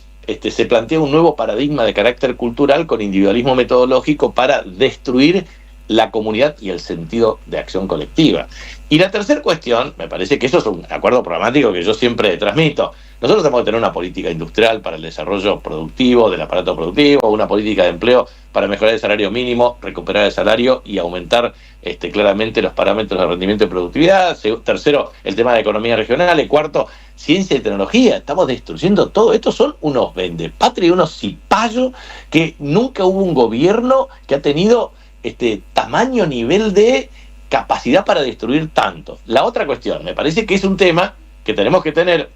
se plantea un nuevo paradigma de carácter cultural con individualismo metodológico para destruir la comunidad y el sentido de acción colectiva. Y la tercera cuestión, me parece que eso es un acuerdo programático que yo siempre transmito. Nosotros tenemos que tener una política industrial para el desarrollo productivo, del aparato productivo, una política de empleo para mejorar el salario mínimo, recuperar el salario y aumentar claramente los parámetros de rendimiento y productividad. Tercero, el tema de economía regional. Y cuarto, ciencia y tecnología. Estamos destruyendo todo. Estos son unos vendepatria y unos cipayos que nunca hubo un gobierno que ha tenido tamaño, nivel de capacidad para destruir tanto. La otra cuestión, me parece que es un tema que tenemos que tener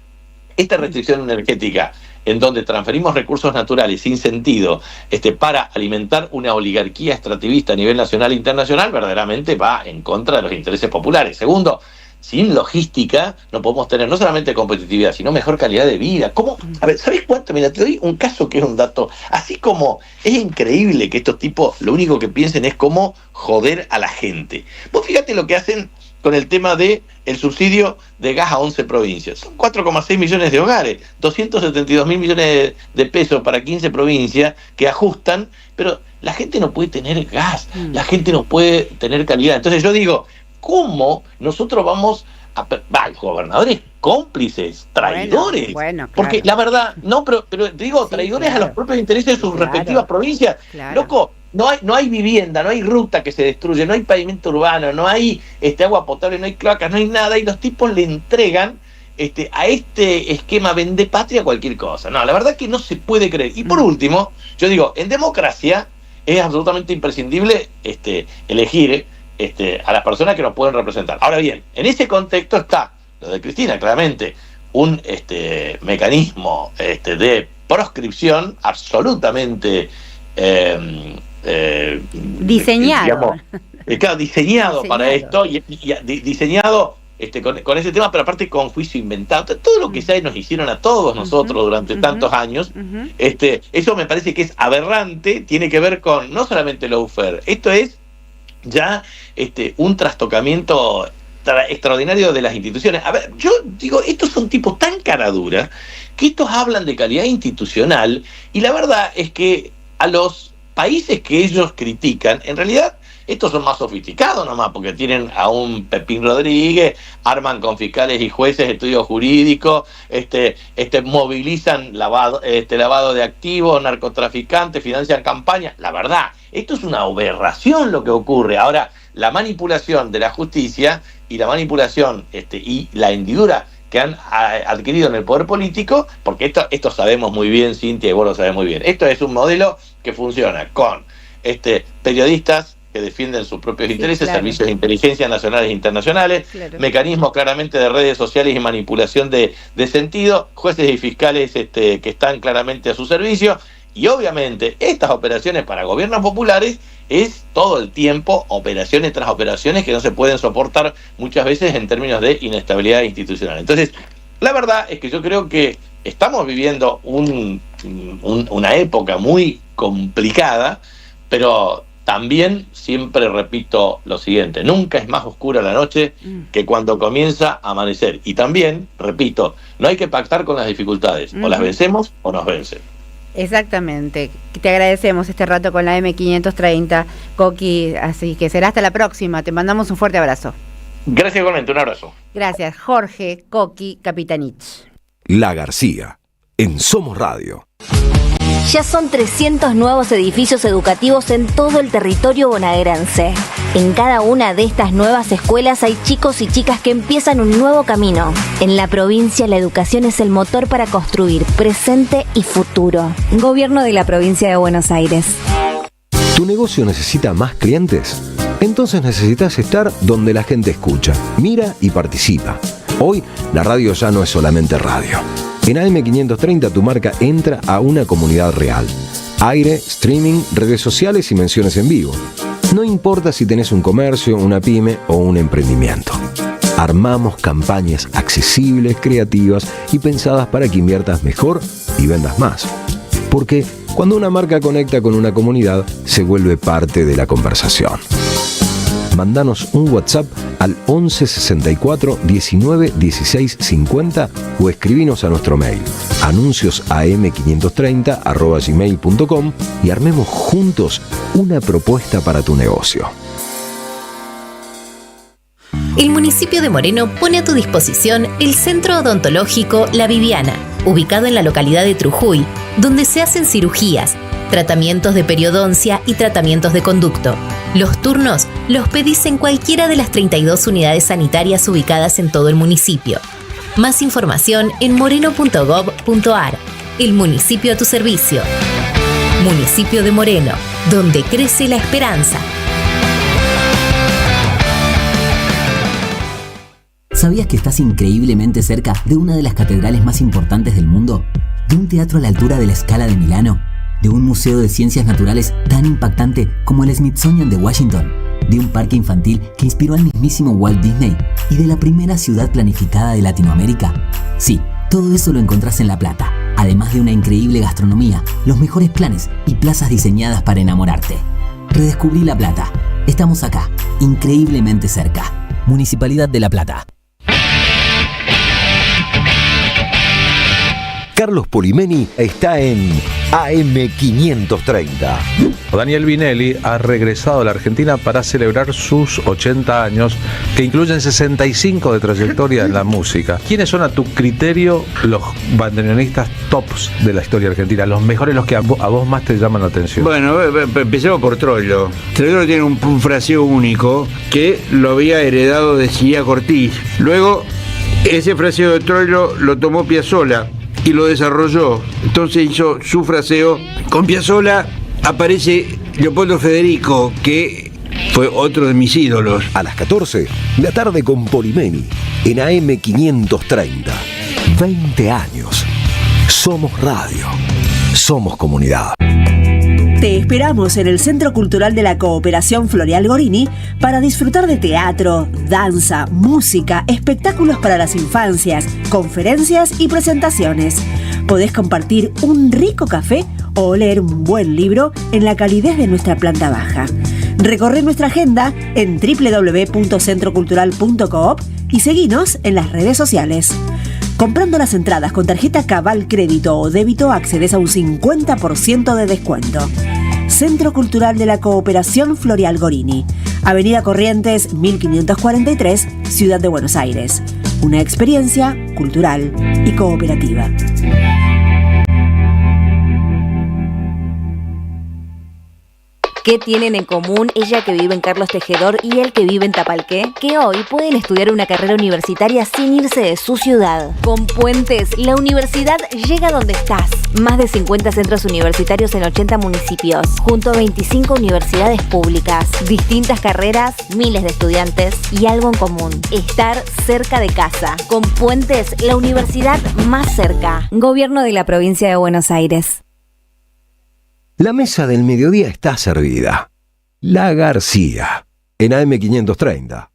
esta restricción energética en donde transferimos recursos naturales sin sentido para alimentar una oligarquía extractivista a nivel nacional e internacional, verdaderamente va en contra de los intereses populares. Segundo, sin logística no podemos tener no solamente competitividad, sino mejor calidad de vida. ¿Cómo? A ver, ¿sabés cuánto? Mira, te doy un caso que es un dato. Así como es increíble que estos tipos lo único que piensen es cómo joder a la gente. Vos fíjate lo que hacen con el tema de el subsidio de gas a 11 provincias. Son 4,6 millones de hogares, 272 mil millones de pesos para 15 provincias que ajustan, pero la gente no puede tener gas, la gente no puede tener calidad. Entonces yo digo, ¿cómo nosotros vamos a... los gobernadores cómplices, traidores? Bueno, claro. Porque la verdad, no, pero digo, sí, traidores a los propios intereses de sus respectivas provincias. Loco, no hay vivienda, no hay ruta que se destruye, no hay pavimento urbano, no hay agua potable, no hay cloacas, no hay nada, y los tipos le entregan a este esquema vende patria cualquier cosa. No, la verdad que no se puede creer. Y por último, yo digo, en democracia es absolutamente imprescindible elegir a las personas que nos pueden representar. Ahora bien, en ese contexto está lo de Cristina, claramente, un mecanismo de proscripción absolutamente diseñado. Digamos, diseñado para esto, y diseñado con ese tema, pero aparte con juicio inventado. Todo lo que ya nos hicieron a todos nosotros durante tantos años, eso me parece que es aberrante, tiene que ver con no solamente lawfare, esto es ya un trastocamiento extraordinario de las instituciones. A ver, yo digo, estos son tipos tan caraduras que estos hablan de calidad institucional, y la verdad es que a los países que ellos critican, en realidad estos son más sofisticados nomás, porque tienen a un Pepín Rodríguez, arman con fiscales y jueces estudios jurídicos, movilizan lavado de activos, narcotraficantes, financian campañas. La verdad, esto es una aberración lo que ocurre. Ahora, la manipulación de la justicia y la manipulación y la hendidura que han adquirido en el poder político, porque esto sabemos muy bien, Cintia, y vos lo sabés muy bien. Esto es un modelo que funciona con periodistas que defienden sus propios intereses, claro, servicios de inteligencia nacionales e internacionales, claro, mecanismos claramente de redes sociales y manipulación de sentido, jueces y fiscales que están claramente a su servicio, y obviamente estas operaciones para gobiernos populares es todo el tiempo operaciones tras operaciones que no se pueden soportar muchas veces en términos de inestabilidad institucional. Entonces, la verdad es que yo creo que estamos viviendo una época muy complicada, pero también siempre repito lo siguiente: nunca es más oscura la noche que cuando comienza a amanecer. Y también, repito, no hay que pactar con las dificultades, o las vencemos o nos vencen. Exactamente. Te agradecemos este rato con la M530, Coqui, así que será hasta la próxima. Te mandamos un fuerte abrazo. Gracias igualmente, un abrazo. Gracias, Jorge Coqui Capitanich. La García, en Somos Radio. Ya son 300 nuevos edificios educativos en todo el territorio bonaerense. En cada una de estas nuevas escuelas hay chicos y chicas que empiezan un nuevo camino. En la provincia, la educación es el motor para construir presente y futuro. Gobierno de la Provincia de Buenos Aires. ¿Tu negocio necesita más clientes? Entonces necesitas estar donde la gente escucha, mira y participa. Hoy, la radio ya no es solamente radio. En AM530 tu marca entra a una comunidad real. Aire, streaming, redes sociales y menciones en vivo. No importa si tenés un comercio, una pyme o un emprendimiento. Armamos campañas accesibles, creativas y pensadas para que inviertas mejor y vendas más. Porque cuando una marca conecta con una comunidad, se vuelve parte de la conversación. Mandanos un WhatsApp al 11 64 19 16 50 o escribinos a nuestro mail anunciosam530@gmail.com y armemos juntos una propuesta para tu negocio. El municipio de Moreno pone a tu disposición el Centro Odontológico La Viviana, ubicado en la localidad de Trujuy, donde se hacen cirugías, tratamientos de periodoncia y tratamientos de conducto. Los turnos los pedís en cualquiera de las 32 unidades sanitarias ubicadas en todo el municipio. Más información en moreno.gov.ar. El municipio a tu servicio. Municipio de Moreno, donde crece la esperanza. ¿Sabías que estás increíblemente cerca de una de las catedrales más importantes del mundo? ¿De un teatro a la altura de la Scala de Milano? ¿De un museo de ciencias naturales tan impactante como el Smithsonian de Washington? ¿De un parque infantil que inspiró al mismísimo Walt Disney? ¿Y de la primera ciudad planificada de Latinoamérica? Sí, todo eso lo encontrás en La Plata, además de una increíble gastronomía, los mejores planes y plazas diseñadas para enamorarte. Redescubrí La Plata. Estamos acá, increíblemente cerca. Municipalidad de La Plata. Carlos Polimeni está en AM530. Daniel Vinelli ha regresado a la Argentina para celebrar sus 80 años, que incluyen 65 de trayectoria en la música. ¿Quiénes son, a tu criterio, los bandoneonistas tops de la historia argentina? Los mejores, los que a vos más te llaman la atención. Bueno, empecemos por Troilo. Troilo tiene un fraseo único que lo había heredado de Silvia Cortiz. Luego, ese fraseo de Troilo lo tomó Piazzolla y lo desarrolló. Entonces hizo su fraseo. Con Piazzolla aparece Leopoldo Federico, que fue otro de mis ídolos. A las 14, la tarde con Polimeni, en AM530. 20 años. Somos radio. Somos comunidad. Te esperamos en el Centro Cultural de la Cooperación Floreal Gorini para disfrutar de teatro, danza, música, espectáculos para las infancias, conferencias y presentaciones. Podés compartir un rico café o leer un buen libro en la calidez de nuestra planta baja. Recorre nuestra agenda en www.centrocultural.coop y seguinos en las redes sociales. Comprando las entradas con tarjeta Cabal Crédito o Débito accedes a un 50% de descuento. Centro Cultural de la Cooperación Floreal Gorini, Avenida Corrientes 1543, Ciudad de Buenos Aires. Una experiencia cultural y cooperativa. ¿Qué tienen en común ella que vive en Carlos Tejedor y él que vive en Tapalqué? Que hoy pueden estudiar una carrera universitaria sin irse de su ciudad. Con Puentes, la universidad llega donde estás. Más de 50 centros universitarios en 80 municipios, junto a 25 universidades públicas. Distintas carreras, miles de estudiantes y algo en común: estar cerca de casa. Con Puentes, la universidad más cerca. Gobierno de la Provincia de Buenos Aires. La mesa del mediodía está servida. La García, en AM530.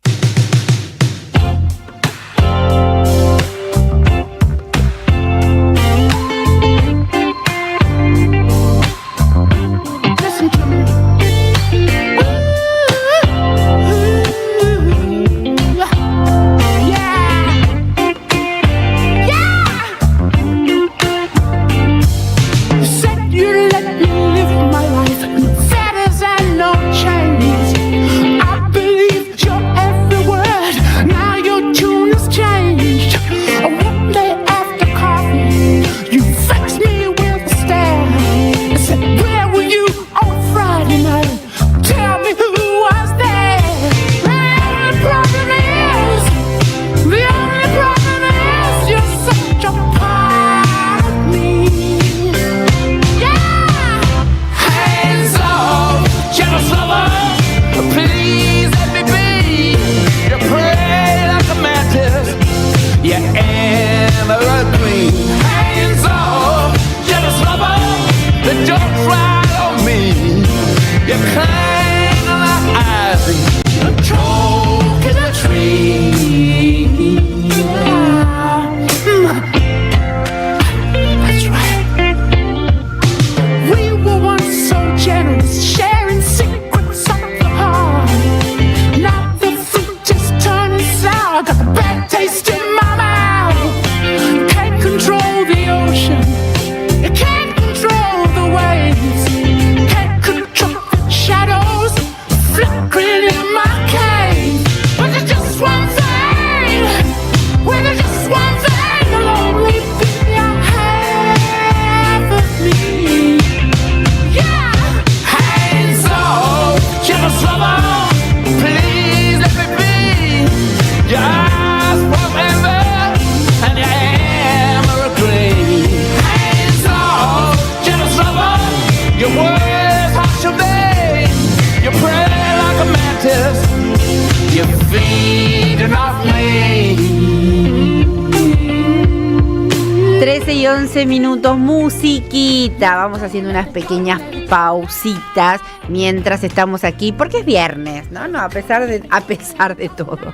Minutos, musiquita. Vamos haciendo unas pequeñas pausitas mientras estamos aquí, porque es viernes, ¿no? A pesar de todo.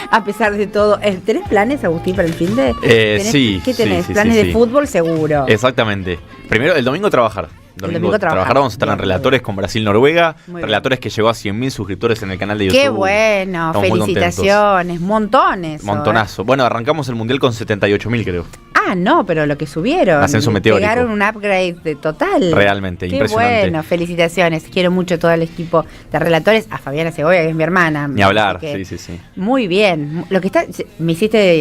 A pesar de todo, ¿tenés planes, Agustín, para el fin de? Sí. ¿Qué tenés? Sí, ¿Planes sí, de fútbol? Seguro. Exactamente. Primero, el domingo trabajar. domingo trabajar. Vamos a estar en Relatores con Brasil-Noruega. Muy Relatores que llegó a 100.000 suscriptores en el canal de YouTube. Qué bueno, Estamos muy felicitaciones, montones. Montonazo. Bueno, arrancamos el Mundial con 78.000, creo. Ah, no, pero lo que subieron. Ascenso meteórico. Pegaron un upgrade de total. Realmente, Qué impresionante. Bueno, felicitaciones. Quiero mucho todo el equipo de Relatores. A Fabiana Segovia, que es mi hermana. Ni hablar, que, sí. Muy bien. Lo que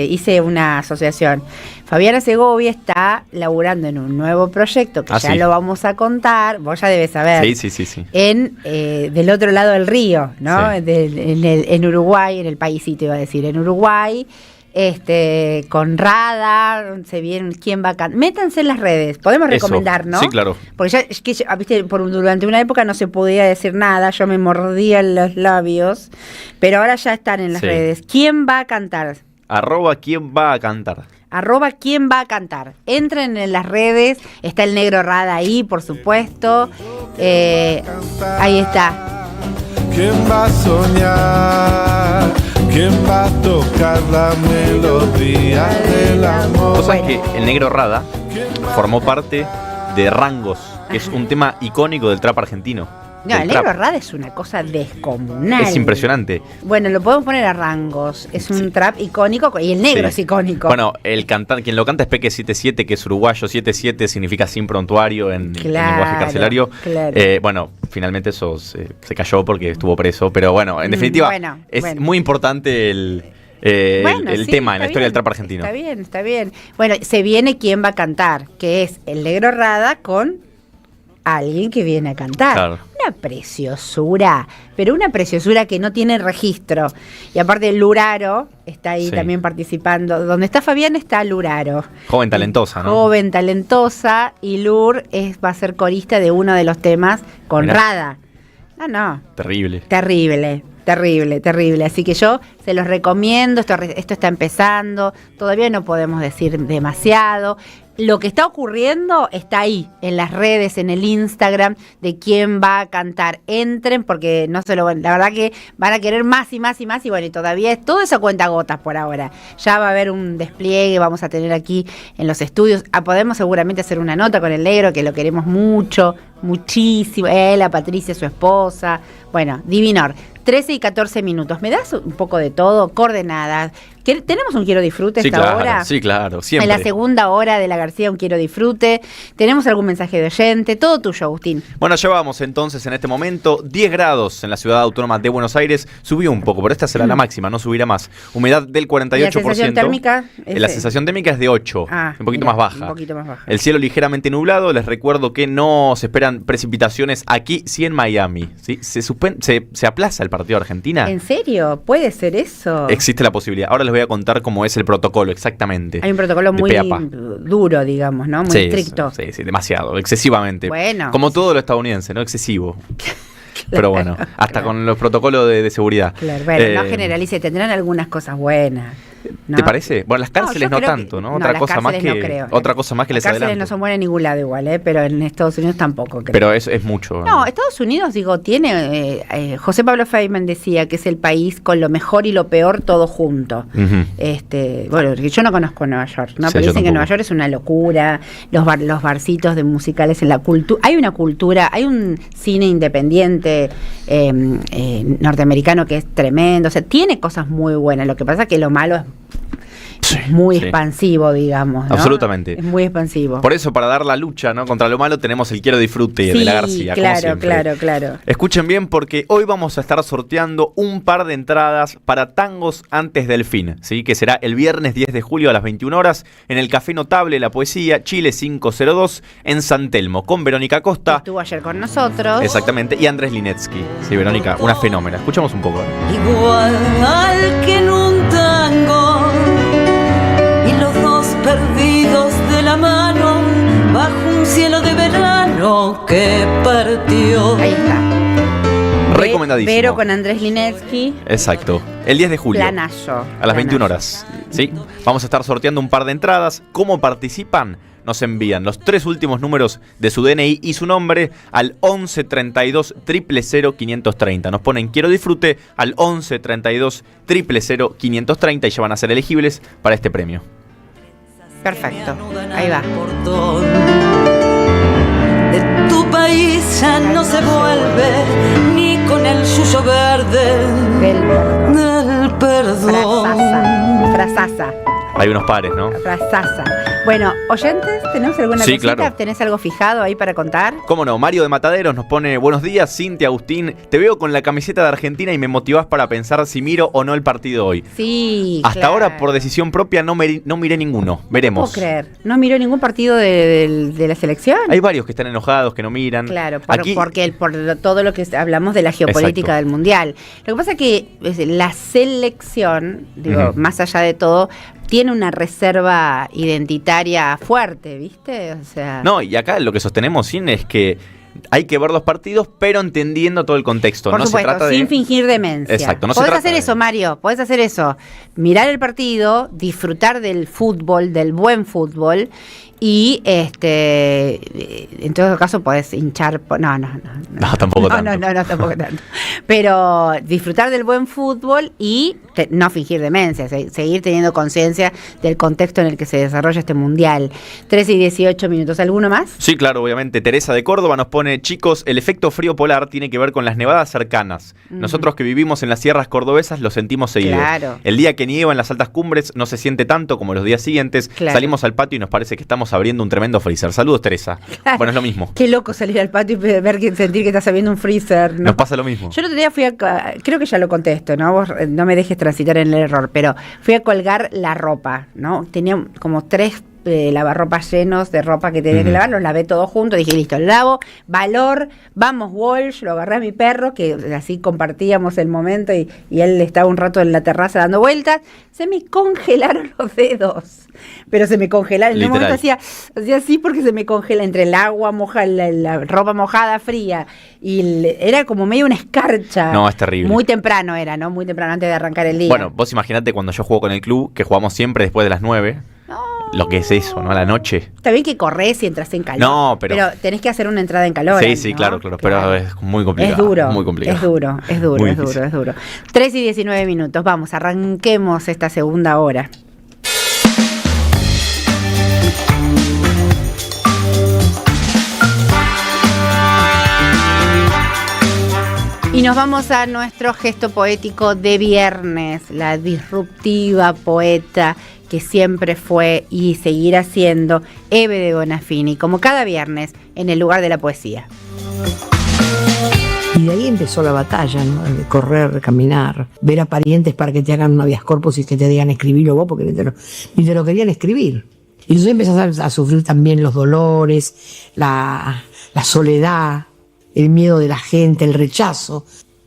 hice una asociación. Fabiana Segovia está laburando en un nuevo proyecto que ya lo vamos a contar. Vos ya debes saber. Sí. En del otro lado del río, ¿no? Sí. En Uruguay, en el paísito iba a decir, en Uruguay. Con Rada, se viene quién va a cantar. Métanse en las redes, podemos recomendar, ¿no? Sí, claro. Porque viste, durante una época no se podía decir nada, yo me mordía los labios, pero ahora ya están en las redes. ¿Quién va a cantar? @quién va a cantar. @quién va a cantar. Entren en las redes, está el negro Rada ahí, por supuesto. Ahí está. ¿Quién va a soñar? ¿Quién va a tocar la melodía del amor? Vos sabés que el negro Rada formó parte de Rangos, que es un tema icónico del trap argentino. No, el negro Rada es una cosa descomunal. Es impresionante. Bueno, lo podemos poner a Rangos. Es un trap icónico y el negro es icónico. Bueno, quien lo canta es Peque 77, que es uruguayo. 77 significa sin prontuario en lenguaje carcelario. Claro. Bueno, finalmente eso se cayó porque estuvo preso. Pero bueno, en definitiva, es muy importante el tema en la historia del trap argentino. Está bien. Bueno, se viene quién va a cantar, que es el negro Rada con alguien que viene a cantar. Claro. Una preciosura, pero una preciosura que no tiene registro. Y aparte Luraro está ahí también participando. Donde está Fabián está Luraro. Joven talentosa, ¿no? Joven talentosa, y Lur va a ser corista de uno de los temas con Rada. No. Terrible. Terrible. Así que yo se los recomiendo. Esto está empezando. Todavía no podemos decir demasiado. Lo que está ocurriendo está ahí, en las redes, en el Instagram, de quién va a cantar. Entren, porque la verdad que van a querer más y más. Y bueno, y todavía todo eso cuenta gotas por ahora. Ya va a haber un despliegue, vamos a tener aquí en los estudios. Podemos seguramente hacer una nota con el negro, que lo queremos mucho, muchísimo. Él, a Patricia, su esposa. Bueno, divinor. 13 y 14 minutos. ¿Me das un poco de todo? Coordenadas. ¿Tenemos un Quiero Disfrute esta hora? Sí, claro, siempre. En la segunda hora de la García, un Quiero Disfrute. ¿Tenemos algún mensaje de oyente? Todo tuyo, Agustín. Bueno, llevamos entonces en este momento 10 grados en la ciudad autónoma de Buenos Aires. Subió un poco, pero esta será la máxima, no subirá más. Humedad del 48%. ¿Y la sensación térmica? La sensación térmica es de 8, un poquito más baja. Un poquito más baja. El cielo ligeramente nublado. Les recuerdo que no se esperan precipitaciones aquí, sí en Miami. ¿Sí? Se aplaza el partido de Argentina. ¿En serio? ¿Puede ser eso? Existe la posibilidad. Ahora les voy a contar cómo es el protocolo exactamente. Hay un protocolo muy duro, digamos, ¿no? Muy estricto. Sí, demasiado, excesivamente. Bueno. Como todo lo estadounidense, ¿no? Excesivo. Pero bueno, hasta con los protocolos de seguridad. Claro, bueno, no generalice, tendrán algunas cosas buenas. ¿No? ¿Te parece? Bueno, las cárceles no tanto, ¿no? Otra cosa más que les adelanto. Las cárceles no son buenas en ningún lado igual, pero en Estados Unidos tampoco, creo. Pero es mucho. No, Estados Unidos, tiene... José Pablo Feynman decía que es el país con lo mejor y lo peor todo junto. Bueno, yo no conozco Nueva York, ¿no? Pero dicen que Nueva York es una locura, los barcitos de musicales en la cultura. Hay una cultura, hay un cine independiente norteamericano que es tremendo, o sea, tiene cosas muy buenas. Lo que pasa es que lo malo es muy expansivo, digamos, ¿no? Absolutamente. Es muy expansivo. Por eso, para dar la lucha, ¿no?, contra lo malo, tenemos el Quiero Disfrute de la García. Claro. Escuchen bien, porque hoy vamos a estar sorteando un par de entradas para Tangos Antes del Fin, ¿sí? Que será el viernes 10 de julio a las 21 horas en el Café Notable La Poesía, Chile 502, en San Telmo, con Verónica Costa. Estuvo ayer con nosotros. Exactamente, y Andrés Linetsky. Sí, Verónica, una fenómena. Escuchamos un poco. Igual que en un tango, y los dos perdidos de la mano, bajo un cielo de verano que partió. Ahí está. Recomendadísimo. Vero con Andrés Linetsky. Exacto. El 10 de julio. Planazo. A las 21 horas. ¿Sí? Vamos a estar sorteando un par de entradas. ¿Cómo participan? Nos envían los 3 últimos números de su DNI y su nombre al 11 32 000 530. Nos ponen Quiero Disfrute al 11 32 000 530 y ya van a ser elegibles para este premio. Perfecto. Ahí va. De tu ya no se vuelve ni con el suyo verde del perdón. Frasaza. Hay unos pares, ¿no? Frasaza. Bueno, oyentes, ¿tenemos alguna Sí, cosita? claro. ¿Tenés algo fijado ahí para contar? Cómo no, Mario de Mataderos nos pone: buenos días, Cintia, Agustín. Te veo con la camiseta de Argentina y me motivás para pensar si miro o no el partido hoy. Sí, Hasta claro. ahora, por decisión propia, no miré ninguno. Veremos. No puedo creer. ¿No miró ningún partido de la selección? Hay varios que están enojados, que no miran. Claro, Aquí, porque todo lo que hablamos de la geopolítica Exacto. del mundial. Lo que pasa es que la selección, digo, Ujú. más allá de todo, tiene una reserva identitaria fuerte, ¿viste? O sea, no, y acá lo que sostenemos, Sin, es que hay que ver los partidos, pero entendiendo todo el contexto. por no supuesto, se trata sin de... fingir demencia. Exacto, no se podés trata hacer de- eso, Mario, podés hacer eso. Mirar el partido, disfrutar del fútbol, del buen fútbol, y en todo caso podés hinchar. No, tampoco tanto. No, tampoco tanto. Pero disfrutar del buen fútbol y no fingir demencia, seguir teniendo conciencia del contexto en el que se desarrolla este mundial. 13 y 18 minutos. ¿Alguno más? Sí, claro, obviamente. Teresa de Córdoba nos pone: chicos, el efecto frío polar tiene que ver con las nevadas cercanas. Nosotros que vivimos en las sierras cordobesas lo sentimos seguido. Claro. El día que nieva en las altas cumbres no se siente tanto como los días siguientes. Claro. Salimos al patio y nos parece que estamos abriendo un tremendo freezer. Saludos, Teresa. Claro. Bueno, es lo mismo. Qué loco salir al patio y sentir que estás abriendo un freezer, ¿no? Nos pasa lo mismo. Yo el otro día creo que ya lo contesto, ¿no? Vos no me dejes transitar en el error, pero fui a colgar la ropa, ¿no? Tenía como 3 lavarropas llenos de ropa que tenía que lavar, los lavé todos juntos, dije, listo, lavo, valor, vamos Walsh, lo agarré a mi perro, que así compartíamos el momento y él estaba un rato en la terraza dando vueltas, se me congelaron los dedos, pero se me congelaron, en un Literal. momento hacía así porque se me congela entre el agua moja, la ropa mojada, fría, y era como medio una escarcha. No, es terrible. Muy temprano era, ¿no? Muy temprano antes de arrancar el día. Bueno, vos imaginate cuando yo juego con el club, que jugamos siempre después de las 9. Lo que es eso, ¿no? A la noche. Está bien que corres y entras en calor. No, pero tenés que hacer una entrada en calor. Sí, ¿no? claro, pero es muy complicado. Es duro. Muy complicado. Es duro. Muy Es duro. 3 y 19 minutos. Vamos, arranquemos esta segunda hora. Y nos vamos a nuestro gesto poético de viernes, la disruptiva poeta que siempre fue y seguirá siendo Eve de Bonafini, como cada viernes en el lugar de la poesía. Y de ahí empezó la batalla, ¿no? De correr, caminar, ver a parientes para que te hagan un habeas corpus y que te digan escribirlo vos, porque ni te lo querían escribir. Y entonces empezás a sufrir también los dolores, la soledad, el miedo de la gente, el rechazo.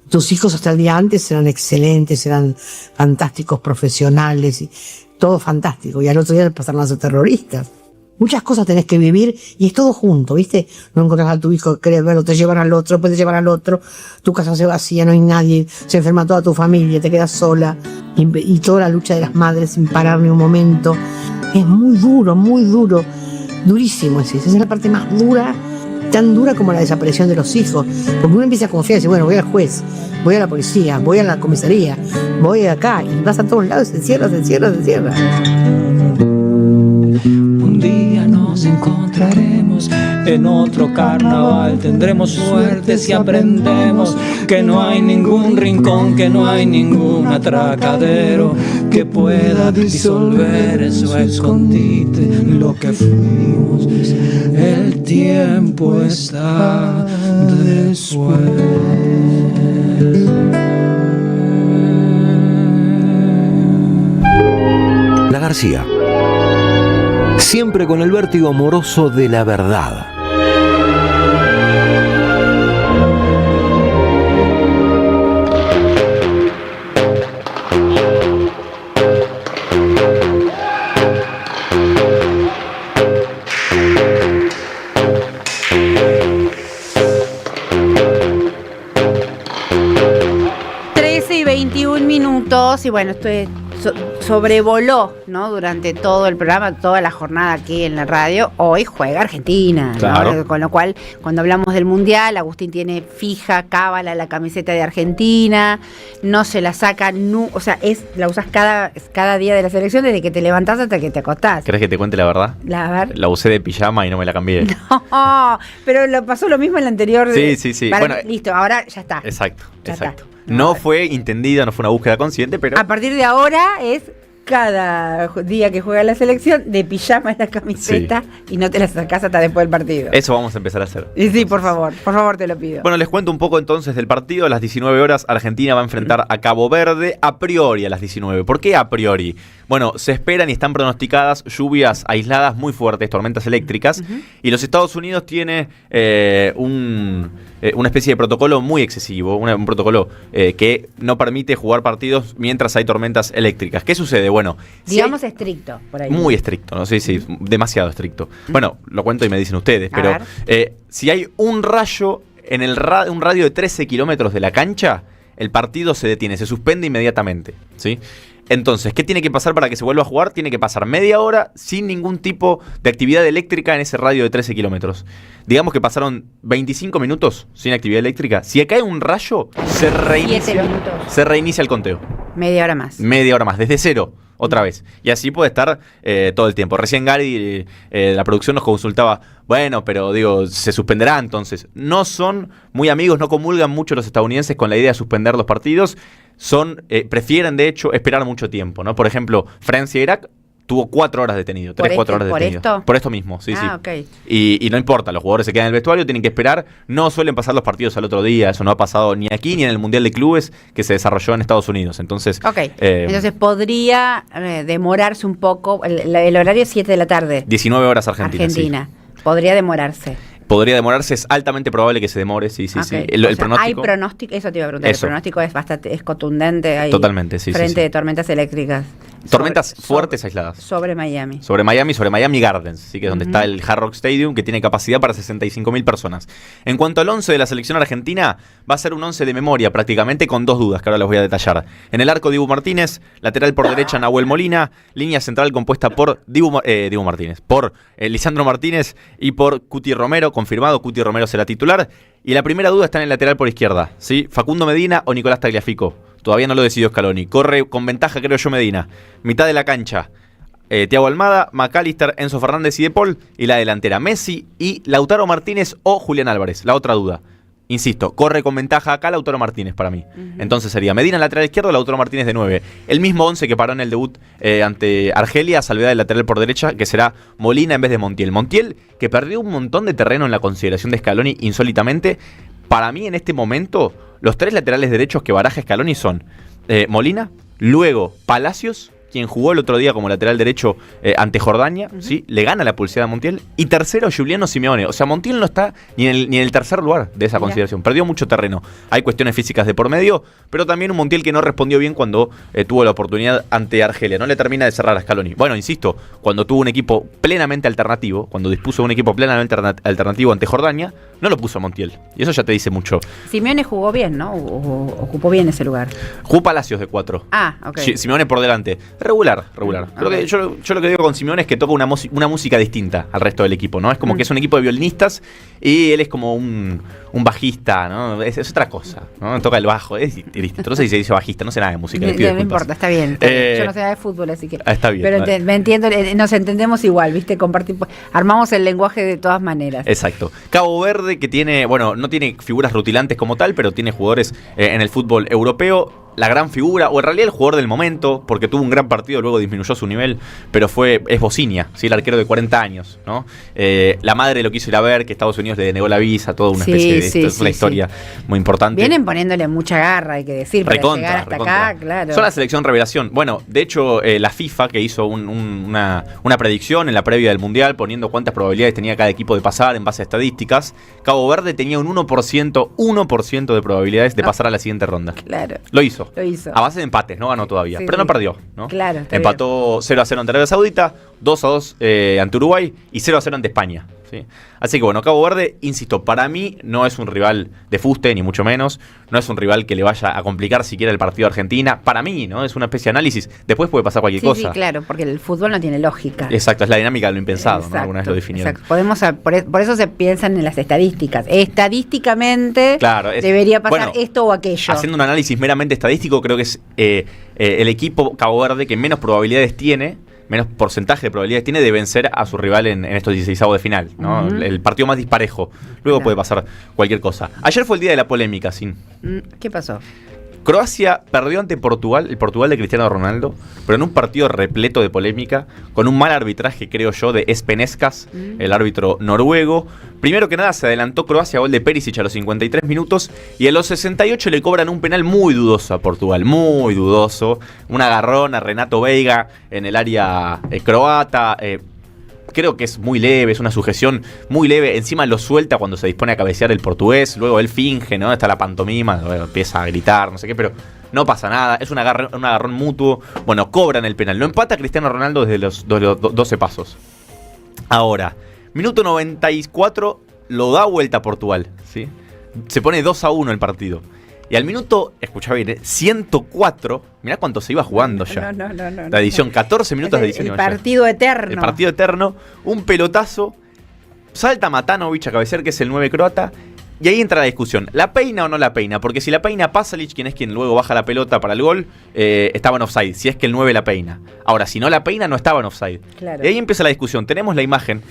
Tus hijos hasta el día antes eran excelentes, eran fantásticos profesionales, y todo fantástico. Y al otro día pasaron a ser terroristas. Muchas cosas tenés que vivir y es todo junto, ¿viste? No encontrás a tu hijo, querés verlo, te llevan al otro, después te llevan al otro, tu casa se vacía, no hay nadie, se enferma toda tu familia, te quedas sola. Y toda la lucha de las madres sin parar ni un momento. Es muy duro, durísimo esa es la parte más dura, tan dura como la desaparición de los hijos. Porque uno empieza a confiar y dice, bueno, voy al juez, voy a la policía, voy a la comisaría, voy acá, y vas a todos lados, se encierra. Un día nos encontraremos en otro carnaval, tendremos suerte si aprendemos que no hay ningún rincón, que no hay ningún atracadero que pueda disolver en su escondite lo que fuimos. El tiempo está después. La García. Siempre con el vértigo amoroso de la verdad. y 21 minutos y bueno, sobrevoló, ¿no? Durante todo el programa, toda la jornada aquí en la radio. Hoy juega Argentina, ¿no? Claro. Con lo cual, cuando hablamos del Mundial, Agustín tiene fija, cábala la camiseta de Argentina, no se la saca, o sea, la usas cada día de la selección, desde que te levantás hasta que te acostás. ¿Querés que te cuente la verdad? A ver. La usé de pijama y no me la cambié. No, pero pasó lo mismo en la anterior. Sí. Vale, Bueno, listo, ahora ya está. Exacto. Está. No fue entendida, no fue una búsqueda consciente, pero... A partir de ahora es cada día que juega la selección de pijama en la camiseta y no te la sacás hasta después del partido. Eso vamos a empezar a hacer. Y sí, por favor te lo pido. Bueno, les cuento un poco entonces del partido. A las 19 horas Argentina va a enfrentar a Cabo Verde a priori a las 19. ¿Por qué a priori? Bueno, se esperan y están pronosticadas lluvias aisladas muy fuertes, tormentas eléctricas, y los Estados Unidos tiene una especie de protocolo muy excesivo, un protocolo que no permite jugar partidos mientras hay tormentas eléctricas. ¿Qué sucede? Bueno, digamos estricto, por ahí. Muy estricto, ¿no? Sí, demasiado estricto. Bueno, lo cuento y me dicen ustedes, pero si hay un rayo en un radio de 13 kilómetros de la cancha, el partido se detiene, se suspende inmediatamente, ¿sí? Entonces, ¿qué tiene que pasar para que se vuelva a jugar? Tiene que pasar media hora sin ningún tipo de actividad eléctrica en ese radio de 13 kilómetros. Digamos que pasaron 25 minutos sin actividad eléctrica. Si cae un rayo, se reinicia el conteo. Media hora más. Desde cero, otra vez. Y así puede estar todo el tiempo. Recién Gary, la producción, nos consultaba, bueno, pero digo, se suspenderá entonces. No son muy amigos, no comulgan mucho los estadounidenses con la idea de suspender los partidos. Prefieren, de hecho, esperar mucho tiempo, ¿no? Por ejemplo, Francia-Irak tuvo 4 horas detenido, 3-4 horas detenido. ¿Por esto? Por esto mismo, sí. Okay. Y no importa, los jugadores se quedan en el vestuario, tienen que esperar. No suelen pasar los partidos al otro día, eso no ha pasado ni aquí ni en el Mundial de Clubes que se desarrolló en Estados Unidos. Entonces, entonces podría demorarse un poco, el horario es 7 de la tarde. 19 horas Argentina. Sí. Podría demorarse. Podría demorarse, es altamente probable que se demore, sí. El pronóstico. Hay pronóstico, eso te iba a preguntar, eso. El pronóstico es contundente. Hay totalmente, frente de tormentas eléctricas. Tormentas fuertes aisladas. Sobre Miami Gardens, ¿sí? Que es donde está el Hard Rock Stadium, que tiene capacidad para 65.000 personas. En cuanto al 11 de la selección argentina, va a ser un 11 de memoria prácticamente, con 2 dudas que ahora les voy a detallar. En el arco, Dibu Martínez, lateral por derecha, Nahuel Molina, línea central compuesta por Dibu Martínez, por Lisandro Martínez y por Cuti Romero, confirmado, Cuti Romero será titular. Y la primera duda está en el lateral por izquierda, ¿sí? Facundo Medina o Nicolás Tagliafico. Todavía no lo decidió Scaloni. Corre con ventaja, creo yo, Medina. Mitad de la cancha, Thiago Almada, McAllister, Enzo Fernández y De Paul. Y la delantera, Messi y Lautaro Martínez o Julián Álvarez. La otra duda. Insisto, corre con ventaja acá Lautaro Martínez para mí. Entonces sería Medina en lateral izquierdo, Lautaro Martínez de 9. El mismo 11 que paró en el debut ante Argelia, salvedad del lateral por derecha, que será Molina en vez de Montiel. Montiel, que perdió un montón de terreno en la consideración de Scaloni insólitamente. Para mí, en este momento, los 3 laterales derechos que baraja Scaloni son Molina, luego Palacios, quien jugó el otro día como lateral derecho ante Jordania, ¿sí? Le gana la pulseada a Montiel. Y tercero, Giuliano Simeone. O sea, Montiel no está ni en el tercer lugar de esa consideración. Perdió mucho terreno. Hay cuestiones físicas de por medio, pero también un Montiel que no respondió bien cuando tuvo la oportunidad ante Argelia. No le termina de cerrar a Scaloni. Bueno, insisto, cuando tuvo un equipo plenamente alternativo, cuando dispuso un equipo plenamente alternativo ante Jordania, no lo puso a Montiel. Y eso ya te dice mucho. Simeone jugó bien, ¿no? Ocupó bien ese lugar. Jugó Palacios de 4. Ok. Simeone por delante. Regular. Creo que yo lo que digo con Simeone es que toca una música distinta al resto del equipo, ¿no? Es como que es un equipo de violinistas y él es como un bajista, ¿no? Es otra cosa, ¿no? Toca el bajo, es distinto. No sé si se dice bajista, no sé nada de música. No importa, está bien. Yo no sé nada de fútbol, así que... Está bien. Pero me entiendo, nos entendemos igual, ¿viste? Armamos el lenguaje de todas maneras. Exacto. Cabo Verde, que tiene, no tiene figuras rutilantes como tal, pero tiene jugadores en el fútbol europeo. La gran figura, o en realidad el jugador del momento, porque tuvo un gran partido, luego disminuyó su nivel, pero es Bocinia, ¿sí? El arquero de 40 años, ¿no? La madre lo quiso ir a ver, que Estados Unidos le denegó la visa, toda una especie de una historia muy importante. Vienen poniéndole mucha garra, hay que decir, para llegar hasta acá, claro. Son la selección revelación. Bueno, de hecho, la FIFA, que hizo una predicción en la previa del Mundial, poniendo cuántas probabilidades tenía cada equipo de pasar en base a estadísticas, Cabo Verde tenía un 1% de probabilidades de pasar a la siguiente ronda. Claro. Lo hizo. A base de empates, no ganó todavía, pero no perdió, ¿no? Claro. Empató 0-0 ante Arabia Saudita, 2-2 ante Uruguay y 0-0 ante España. ¿Sí? ¿sí? Así que bueno, Cabo Verde, insisto, para mí no es un rival de fuste, ni mucho menos. No es un rival que le vaya a complicar siquiera el partido a Argentina. Para mí, ¿no? Es una especie de análisis. Después puede pasar cualquier cosa. Sí, claro, porque el fútbol no tiene lógica. Exacto, es la dinámica de lo impensado, Exacto, ¿no? Alguna vez lo definieron. Exacto. Por eso se piensan en las estadísticas. Estadísticamente Claro, debería pasar esto o aquello. Haciendo un análisis meramente estadístico, creo que es el equipo Cabo Verde que menos probabilidades tiene, menos porcentaje de probabilidades tiene de vencer a su rival en estos 16avos de final, ¿no? Ujú. El partido más disparejo. Luego puede pasar cualquier cosa. Ayer fue el día de la polémica, Sin. ¿Qué pasó? Croacia perdió ante Portugal, el Portugal de Cristiano Ronaldo, pero en un partido repleto de polémica, con un mal arbitraje, creo yo, de Espenescas, el árbitro noruego. Primero que nada se adelantó Croacia, gol de Perisic a los 53 minutos, y a los 68 le cobran un penal muy dudoso a Portugal, muy dudoso. Un agarrón a Renato Veiga en el área croata. Creo que es muy leve, es una sujeción muy leve. Encima lo suelta cuando se dispone a cabecear el portugués. Luego él finge, ¿no? Está la pantomima, luego empieza a gritar, no sé qué, pero no pasa nada. Es un agarrón mutuo. Bueno, cobran el penal. Lo empata Cristiano Ronaldo desde los 12 pasos. Ahora, minuto 94, lo da vuelta a Portugal, ¿sí? Se pone 2-1 el partido. Y al minuto, escucha bien, 104, mirá cuánto se iba jugando ya. No. La edición, 14 minutos de edición. El partido eterno. El partido eterno, un pelotazo, salta Matanovic a cabecear, que es el 9 croata, y ahí entra la discusión. ¿La peina o no la peina? Porque si la peina Pasalic, quien luego baja la pelota para el gol, estaba en offside, si es que el 9 la peina. Ahora, si no la peina, no estaba en offside. Claro. Y ahí empieza la discusión. Tenemos la imagen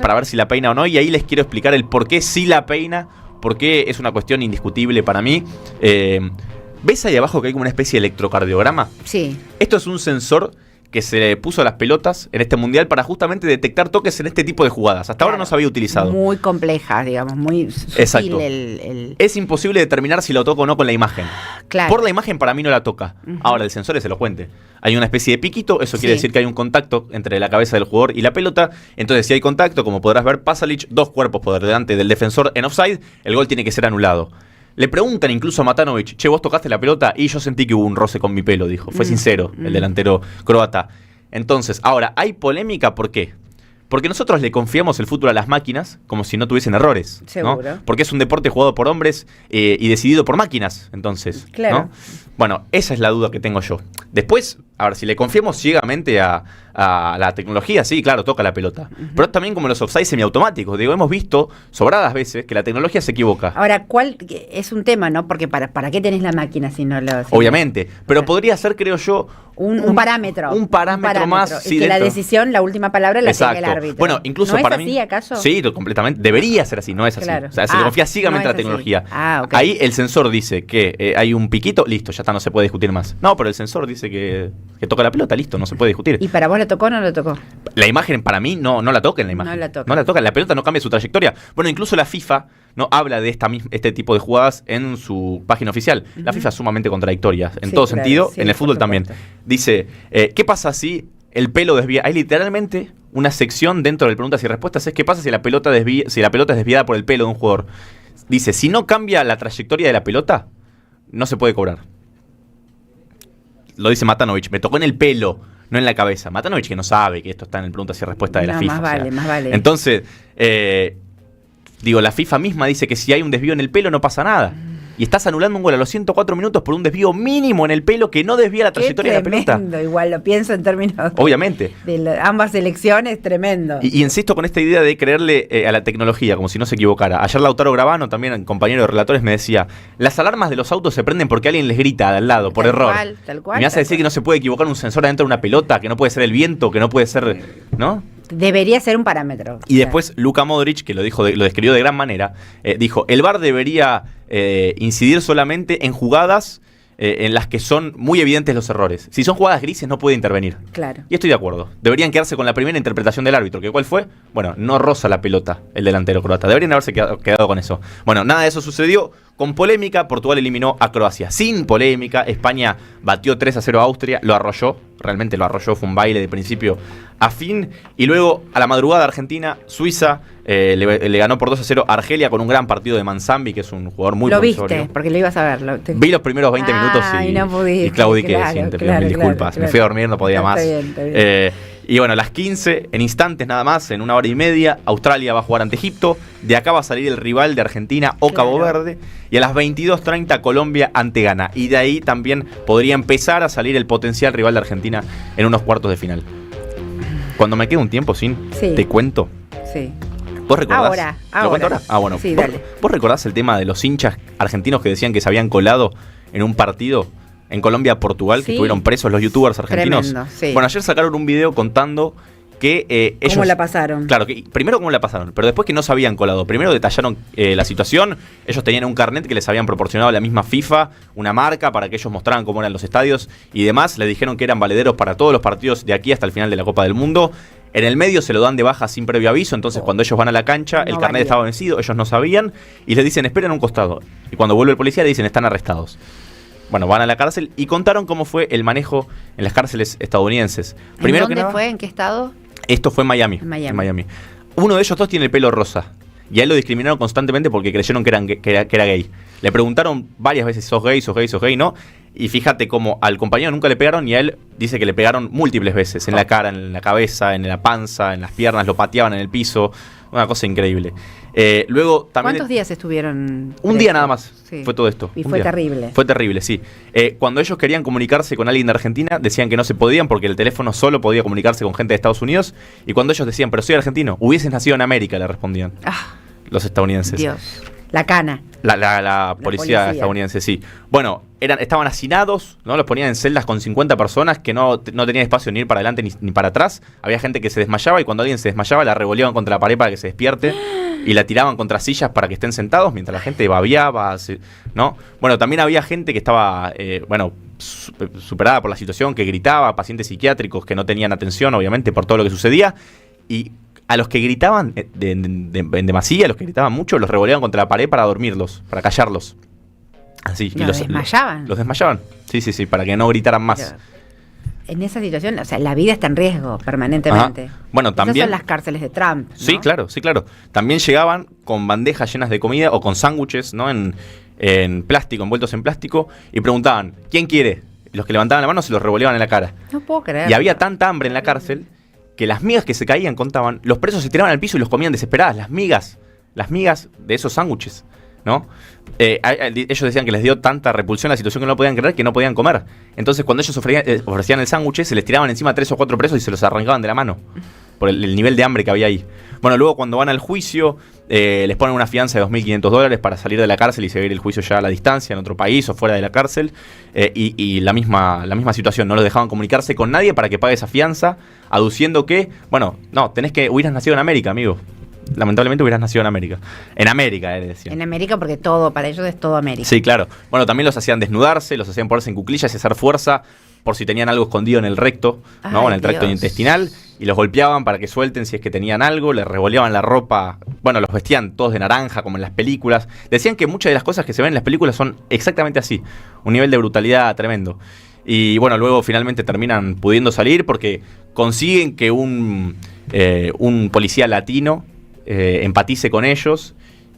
para ver si la peina o no, y ahí les quiero explicar el por qué sí la peina, porque es una cuestión indiscutible para mí. ¿Ves ahí abajo que hay como una especie de electrocardiograma? Sí. Esto es un sensor que se le puso a las pelotas en este mundial para justamente detectar toques en este tipo de jugadas. Hasta ahora no se había utilizado. Muy compleja, digamos, muy sutil. Exacto. Es imposible determinar si lo toca o no con la imagen. Claro. Por la imagen para mí no la toca. Ahora el sensor es elocuente. Hay una especie de piquito, eso quiere decir que hay un contacto entre la cabeza del jugador y la pelota. Entonces si hay contacto, como podrás ver, Pasalic, 2 cuerpos por delante del defensor en offside, el gol tiene que ser anulado. Le preguntan incluso a Matanovic, che, vos tocaste la pelota, y yo sentí que hubo un roce con mi pelo, dijo. Fue sincero el delantero croata. Entonces, ahora, ¿hay polémica? ¿Por qué? Porque nosotros le confiamos el fútbol a las máquinas como si no tuviesen errores. Seguro. ¿No? Porque es un deporte jugado por hombres y decidido por máquinas, entonces. Claro. ¿No? Bueno, esa es la duda que tengo yo. Después, a ver, si le confiamos ciegamente a la tecnología, sí, claro, toca la pelota. Pero también como los offside semiautomáticos. Digo, hemos visto sobradas veces que la tecnología se equivoca. Ahora, ¿cuál es un tema, no? Porque ¿para qué tenés la máquina si no lo... Obviamente. Pero podría ser, creo yo... Un parámetro. Un parámetro más. Y que la decisión, la última palabra la tenga el árbitro. Bueno, incluso ¿No para es así, mí... acaso? Sí, completamente. Debería ser así, no es así. Claro. O sea, se le confía ciegamente a la tecnología. Okay. Ahí el sensor dice que hay un piquito, listo, ya está, no se puede discutir más. No, pero el sensor dice que toca la pelota, listo, no se puede discutir. ¿Y para vos le tocó o no le tocó? La imagen para mí no la toca en la imagen. No la toca. La pelota no cambia su trayectoria. Bueno, incluso la FIFA no habla de este tipo de jugadas en su página oficial. La FIFA es sumamente contradictoria en todo sentido, en el fútbol también. Dice, ¿qué pasa si el pelo desvía? Hay literalmente una sección dentro del preguntas y respuestas, es qué pasa si la pelota es desviada por el pelo de un jugador. Dice, si no cambia la trayectoria de la pelota, no se puede cobrar. Lo dice Matanovic, me tocó en el pelo, no en la cabeza. Matanovic que no sabe que esto está en el preguntas y respuestas de la FIFA. Más vale. Entonces, la FIFA misma dice que si hay un desvío en el pelo no pasa nada. Y estás anulando un gol a los 104 minutos por un desvío mínimo en el pelo que no desvía la trayectoria de la pelota. Igual lo pienso en términos obviamente de ambas selecciones, tremendo. Y insisto con esta idea de creerle a la tecnología como si no se equivocara. Ayer Lautaro Gravano, también compañero de relatores, me decía, las alarmas de los autos se prenden porque alguien les grita de al lado, por error. Tal cual. Y me hace decir que no se puede equivocar un sensor adentro de una pelota, que no puede ser el viento, que no puede ser... ¿no? Debería ser un parámetro. Y después Luka Modric, que lo describió de gran manera, dijo, el VAR debería incidir solamente en jugadas en las que son muy evidentes los errores. Si son jugadas grises no puede intervenir. Claro. Y estoy de acuerdo. Deberían quedarse con la primera interpretación del árbitro, que ¿cuál fue? Bueno, no roza la pelota el delantero croata. Deberían haberse quedado con eso. Bueno, nada de eso sucedió. Con polémica, Portugal eliminó a Croacia. Sin polémica, España batió 3-0 a Austria, lo arrolló, realmente lo arrolló, fue un baile de principio a fin. Y luego, a la madrugada, Argentina, Suiza, le ganó por 2-0 a Argelia con un gran partido de Manzambi, que es un jugador muy promisorio. Lo viste, porque lo ibas a ver. Vi los primeros 20 minutos y, no pudiste, y claudiqué, claro, te pido mil disculpas. Me fui a dormir, no podía más. Está bien. Y bueno, a las 15, en instantes nada más, en 1 hora y media, Australia va a jugar ante Egipto. De acá va a salir el rival de Argentina o Cabo Verde. Y a las 22:30, Colombia ante Ghana. Y de ahí también podría empezar a salir el potencial rival de Argentina en unos cuartos de final. Cuando me quede un tiempo te cuento. Sí. ¿Vos recordás? Ahora. ¿Lo cuento ahora? Ah, bueno. Sí, dale. ¿Vos recordás el tema de los hinchas argentinos que decían que se habían colado en un partido en Colombia-Portugal, que estuvieron presos los youtubers argentinos? Tremendo, sí. Bueno, ayer sacaron un video contando que ellos... ¿Cómo la pasaron? Claro, que primero cómo la pasaron, pero después que no se habían colado. Primero detallaron la situación. Ellos tenían un carnet que les habían proporcionado la misma FIFA, una marca para que ellos mostraran cómo eran los estadios y demás. Les dijeron que eran valederos para todos los partidos de aquí hasta el final de la Copa del Mundo. En el medio se lo dan de baja sin previo aviso, entonces cuando ellos van a la cancha, el carnet estaba vencido, ellos no sabían, y les dicen, esperen a un costado. Y cuando vuelve el policía le dicen, están arrestados. Bueno, van a la cárcel y contaron cómo fue el manejo en las cárceles estadounidenses. Primero ¿En dónde fue? ¿En qué estado? Esto fue en Miami. En Miami. Uno de ellos dos tiene el pelo rosa. Y a él lo discriminaron constantemente porque creyeron que era gay. Le preguntaron varias veces, ¿sos gay, no? Y fíjate cómo al compañero nunca le pegaron y a él dice que le pegaron múltiples veces. En la cara, en la cabeza, en la panza, en las piernas, lo pateaban en el piso. Una cosa increíble. Luego también... ¿Cuántos días estuvieron? Un día nada más. Sí. Fue todo esto. Y fue terrible. Fue terrible, sí. Cuando ellos querían comunicarse con alguien de Argentina, decían que no se podían porque el teléfono solo podía comunicarse con gente de Estados Unidos. Y cuando ellos decían, pero soy argentino, hubieses nacido en América, le respondían. Los estadounidenses. Dios. La cana. La policía estadounidense, sí. Bueno, estaban hacinados, ¿no? Los ponían en celdas con 50 personas que no tenían espacio ni ir para adelante ni para atrás. Había gente que se desmayaba y cuando alguien se desmayaba la revoleaban contra la pared para que se despierte y la tiraban contra sillas para que estén sentados mientras la gente babeaba, ¿no? Bueno, también había gente que estaba, superada por la situación, que gritaba, pacientes psiquiátricos que no tenían atención, obviamente, por todo lo que sucedía. Y a los que gritaban en demasía, a los que gritaban mucho, los revoleaban contra la pared para dormirlos, para callarlos. Así. ¿Los desmayaban? Los desmayaban, sí, para que no gritaran más. En esa situación, o sea, la vida está en riesgo permanentemente. Ajá. Bueno, también... Esas son las cárceles de Trump, ¿no? Sí, claro. También llegaban con bandejas llenas de comida o con sándwiches, ¿no? En plástico, envueltos en plástico, y preguntaban, ¿quién quiere? Los que levantaban la mano se los revoleaban en la cara. No puedo creer. Y había tanta hambre en la cárcel que las migas que se caían, contaban, los presos se tiraban al piso y los comían desesperadas, las migas de esos sándwiches, ¿no? Ellos decían que les dio tanta repulsión la situación que no podían creer que no podían comer. Entonces cuando ellos ofrecían el sándwich, se les tiraban encima 3 o 4 presos y se los arrancaban de la mano por el nivel de hambre que había ahí. Bueno, luego cuando van al juicio, les ponen una fianza de $2.500 para salir de la cárcel y seguir el juicio ya a la distancia, en otro país o fuera de la cárcel. Y la misma situación, no los dejaban comunicarse con nadie para que pague esa fianza, aduciendo que, hubieras nacido en América, amigo. Lamentablemente hubieras nacido en América. En América, decían. En América porque todo, para ellos es todo América. Sí, claro. Bueno, también los hacían desnudarse, los hacían ponerse en cuclillas y hacer fuerza por si tenían algo escondido en el recto, ¿no? En el tracto intestinal. Y los golpeaban para que suelten si es que tenían algo, les revoleaban la ropa. Bueno, los vestían todos de naranja, como en las películas. Decían que muchas de las cosas que se ven en las películas son exactamente así. Un nivel de brutalidad tremendo. Y bueno, luego finalmente terminan pudiendo salir porque consiguen que un policía latino empatice con ellos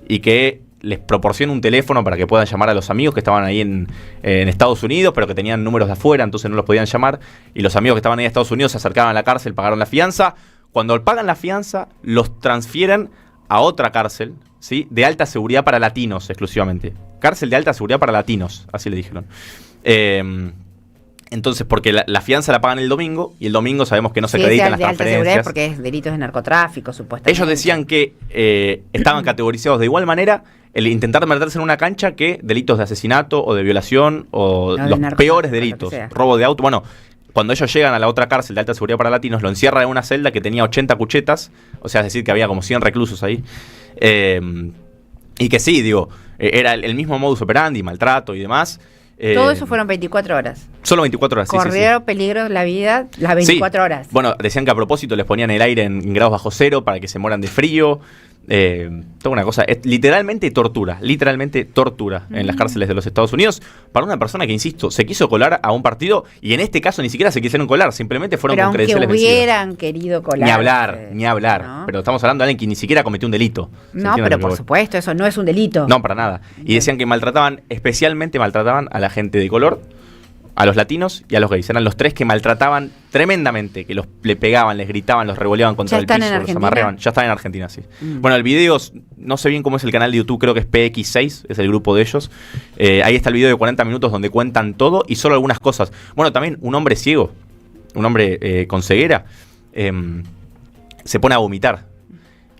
y que les proporcione un teléfono para que puedan llamar a los amigos que estaban ahí en Estados Unidos, pero que tenían números de afuera, entonces no los podían llamar. Y los amigos que estaban ahí en Estados Unidos se acercaban a la cárcel, pagaron la fianza. Cuando pagan la fianza, los transfieren a otra cárcel, ¿sí? De alta seguridad para latinos exclusivamente. Cárcel de alta seguridad para latinos, así le dijeron. Entonces, porque la fianza la pagan el domingo, y el domingo sabemos que no se acreditan las transferencias. De alta seguridad porque es delitos de narcotráfico, supuestamente. Ellos decían que estaban categorizados de igual manera el intentar meterse en una cancha que delitos de asesinato o de violación o los peores delitos, robo de auto. Bueno, cuando ellos llegan a la otra cárcel de alta seguridad para latinos, lo encierran en una celda que tenía 80 cuchetas, o sea, es decir, que había como 100 reclusos ahí. Y que sí, era el mismo modus operandi, maltrato y demás. Todo eso fueron 24 horas. Solo 24 horas, Corrieron peligro la vida las 24 horas. Bueno, decían que a propósito les ponían el aire en grados bajo cero para que se mueran de frío. Toda una cosa, es literalmente tortura en las cárceles de los Estados Unidos para una persona que, insisto, se quiso colar a un partido y en este caso ni siquiera se quisieron colar, simplemente fueron con credenciales vencidas. Hubieran querido colar. Ni hablar, ¿no? Pero estamos hablando de alguien que ni siquiera cometió un delito. No, pero por supuesto, eso no es un delito. No, para nada. Y decían que especialmente maltrataban a la gente de color, a los latinos y a los gays. Eran los 3 que maltrataban tremendamente, que le pegaban, les gritaban, los revoleaban contra el piso, los amarreaban. Ya están en Argentina, sí. Bueno, el video, no sé bien cómo es el canal de YouTube, creo que es PX6, es el grupo de ellos. Ahí está el video de 40 minutos donde cuentan todo y solo algunas cosas. Bueno, también un hombre ciego, un hombre con ceguera, se pone a vomitar.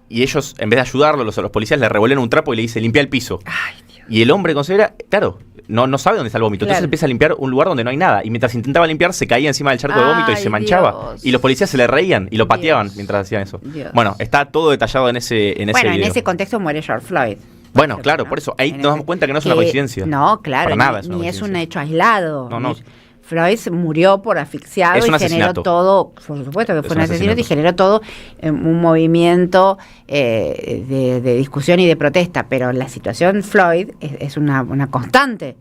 Y ellos, en vez de ayudarlo, los policías le revolean un trapo y le dice, limpia el piso. Ay, Dios. Y el hombre con ceguera, claro, no sabe dónde está el vómito. Claro. Entonces empieza a limpiar un lugar donde no hay nada. Y mientras intentaba limpiar, se caía encima del charco de vómito y se manchaba. Dios. Y los policías se le reían y lo pateaban mientras hacían eso. Dios. Bueno, está todo detallado en ese video. En ese contexto muere George Floyd. Bueno, claro, por eso. Ahí nos damos cuenta que no es una coincidencia. No, claro. Para nada ni es un hecho aislado. No. Floyd murió por asfixiado y generó todo, por supuesto que fue un asesinato y generó todo un movimiento de discusión y de protesta, pero la situación Floyd es una constante,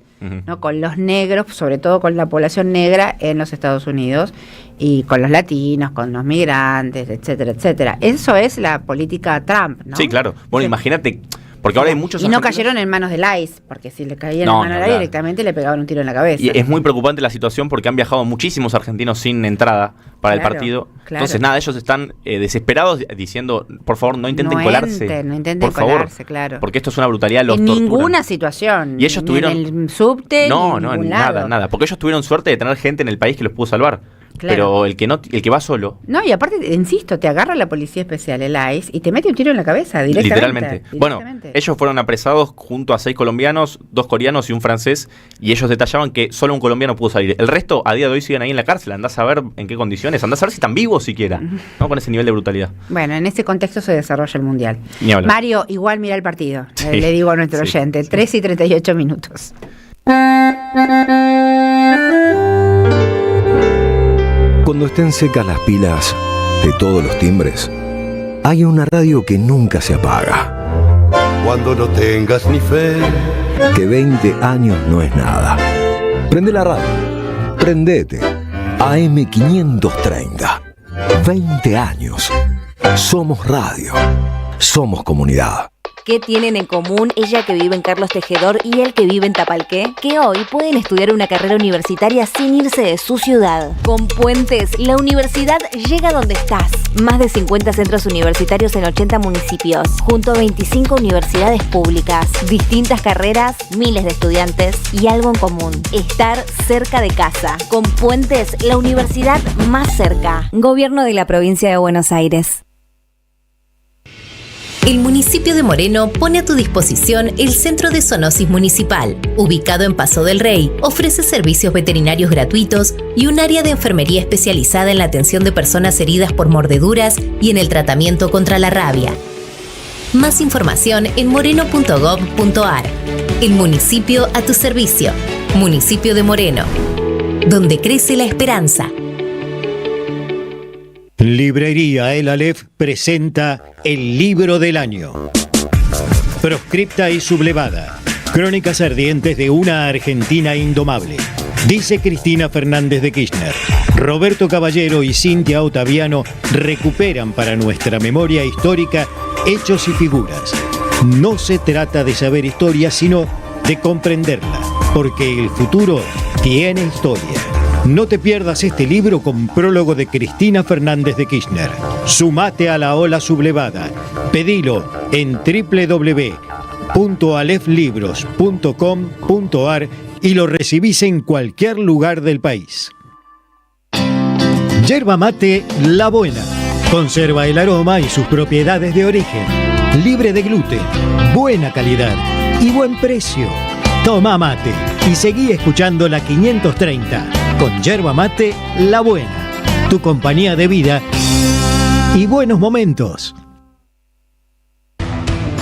¿no? Con los negros, sobre todo con la población negra en los Estados Unidos y con los latinos, con los migrantes, etcétera, etcétera. Eso es la política Trump, ¿no? Sí, claro. Bueno, imagínate. Porque ahora hay muchos y no cayeron en manos del ICE, porque si le caían en manos del ICE directamente le pegaban un tiro en la cabeza. Y es muy preocupante la situación porque han viajado muchísimos argentinos sin entrada para el partido. Claro. Entonces, ellos están desesperados diciendo, por favor, no intenten colarse. No intenten colarse, claro. Porque esto es una brutalidad, los en torturan. Ninguna situación. Y ellos tuvieron... En el subte, nada. Porque ellos tuvieron suerte de tener gente en el país que los pudo salvar. Claro. Pero el que va solo. No, y aparte, insisto, te agarra la policía especial, el ICE, y te mete un tiro en la cabeza directamente. Bueno, ellos fueron apresados junto a 6 colombianos, 2 coreanos y un francés, y ellos detallaban que solo un colombiano pudo salir. El resto, a día de hoy, siguen ahí en la cárcel. Andás a ver en qué condiciones, andás a ver si están vivos siquiera, ¿no? Con ese nivel de brutalidad. Bueno, en ese contexto se desarrolla el Mundial. Mario, igual mira el partido, le digo a nuestro oyente, 3:38 minutos. Cuando estén secas las pilas de todos los timbres, hay una radio que nunca se apaga. Cuando no tengas ni fe, que 20 años no es nada. Prende la radio, prendete. AM530. 20 años. Somos radio. Somos comunidad. ¿Qué tienen en común ella que vive en Carlos Tejedor y él que vive en Tapalqué? Que hoy pueden estudiar una carrera universitaria sin irse de su ciudad. Con Puentes, la universidad llega donde estás. Más de 50 centros universitarios en 80 municipios, junto a 25 universidades públicas. Distintas carreras, miles de estudiantes y algo en común: estar cerca de casa. Con Puentes, la universidad más cerca. Gobierno de la Provincia de Buenos Aires. El municipio de Moreno pone a tu disposición el Centro de Zoonosis Municipal. Ubicado en Paso del Rey, ofrece servicios veterinarios gratuitos y un área de enfermería especializada en la atención de personas heridas por mordeduras y en el tratamiento contra la rabia. Más información en moreno.gov.ar. El municipio a tu servicio. Municipio de Moreno, donde crece la esperanza. Librería El Aleph presenta el libro del año. Proscripta y sublevada. Crónicas ardientes de una Argentina indomable. Dice Cristina Fernández de Kirchner. Roberto Caballero y Cintia Ottaviano recuperan para nuestra memoria histórica hechos y figuras. No se trata de saber historia, sino de comprenderla, porque el futuro tiene historia. No te pierdas este libro con prólogo de Cristina Fernández de Kirchner. Sumate a la ola sublevada. Pedilo en www.aleflibros.com.ar y lo recibís en cualquier lugar del país. Yerba mate La Buena. Conserva el aroma y sus propiedades de origen. Libre de gluten, buena calidad y buen precio. Toma mate y seguí escuchando la 530 con Yerba Mate La Buena. Tu compañía de vida y buenos momentos.